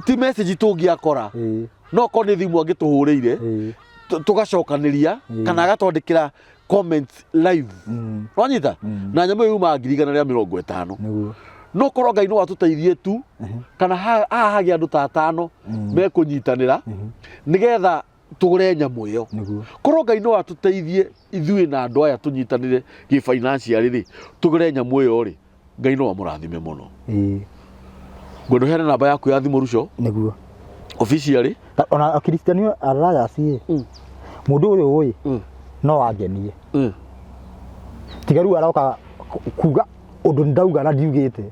ti message tungiakora no ko ni thimu angituhuriire tugacokaniria kana agatwandikira comments live wanyita na nyamu yuma 150 no korwo Ngai no atuteithie tu kana hagi andu ta 5 mekunyitanira nigetha tugure nyamu iyo korwo Ngai no atuteithie ithui na andu aya tunyitanire gi financial ri tugure nyamu iyo ri Ngai no amurathime muno gwendo hena namba yaku ya thimu ruco niguo officially ona Akristiano Alliance mundu uri uyi no agenie tigaru aroka kuga undu ndauga na ndiugite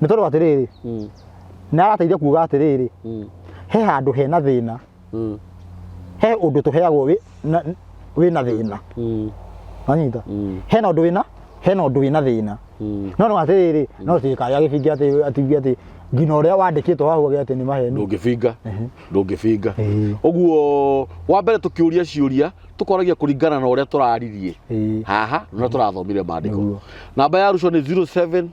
ni tondu atiriri na arateithia kuga atiriri he handu hena thina he undu tuheagwo wi na thina anyita hena undu wina thina no atiriri no tikaya gibingi ati ati ngino ria wandikitwo hahu ati ni maheni ndungifinga oguo wa mbere tukiuria ciuria tukoragia kuringana na uria turaririe haha na turathomire maandiko namba ya ruco ni 0705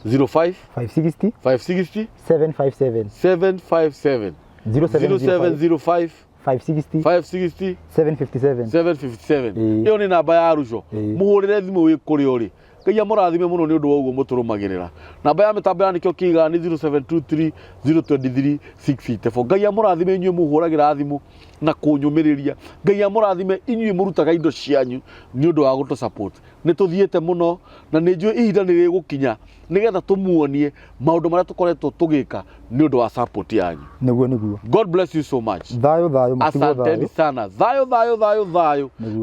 05 560 757 0705 560 757 iyo ni namba ya ruco muhurire thimu wi kuri uri Ngai amurathime muno ni undu wa uguo muturumagirira namba ya mitambo ya nikio kiga ni 0723 023 654 Ngai amurathime inyuĩ muhuragira thimu na kunyumiriria Ngai amurathime inyuĩ murutaga indo cianyu ni undu wa gutu support ni tuthiete muno na ni njui ihinda ni rigukinya nigetha tumuonie maundu maria tukoretwo tugika ni undu wa support yanyu niguo God bless you so much thayo asanteni sana thayo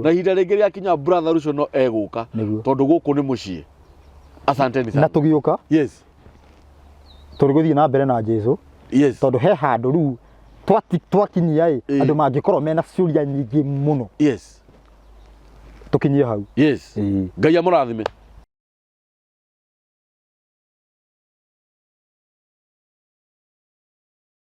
na ihinda ringi riakinya brother ruco no eguka tondu guku ni mucii asanteni sana na tugiuka yes turiguthie na mbere na Jesu tondu he handu ru twakinyia andu mangikorwo mena ciuria nyingi muno yes tukinyie hau Ngai amurathime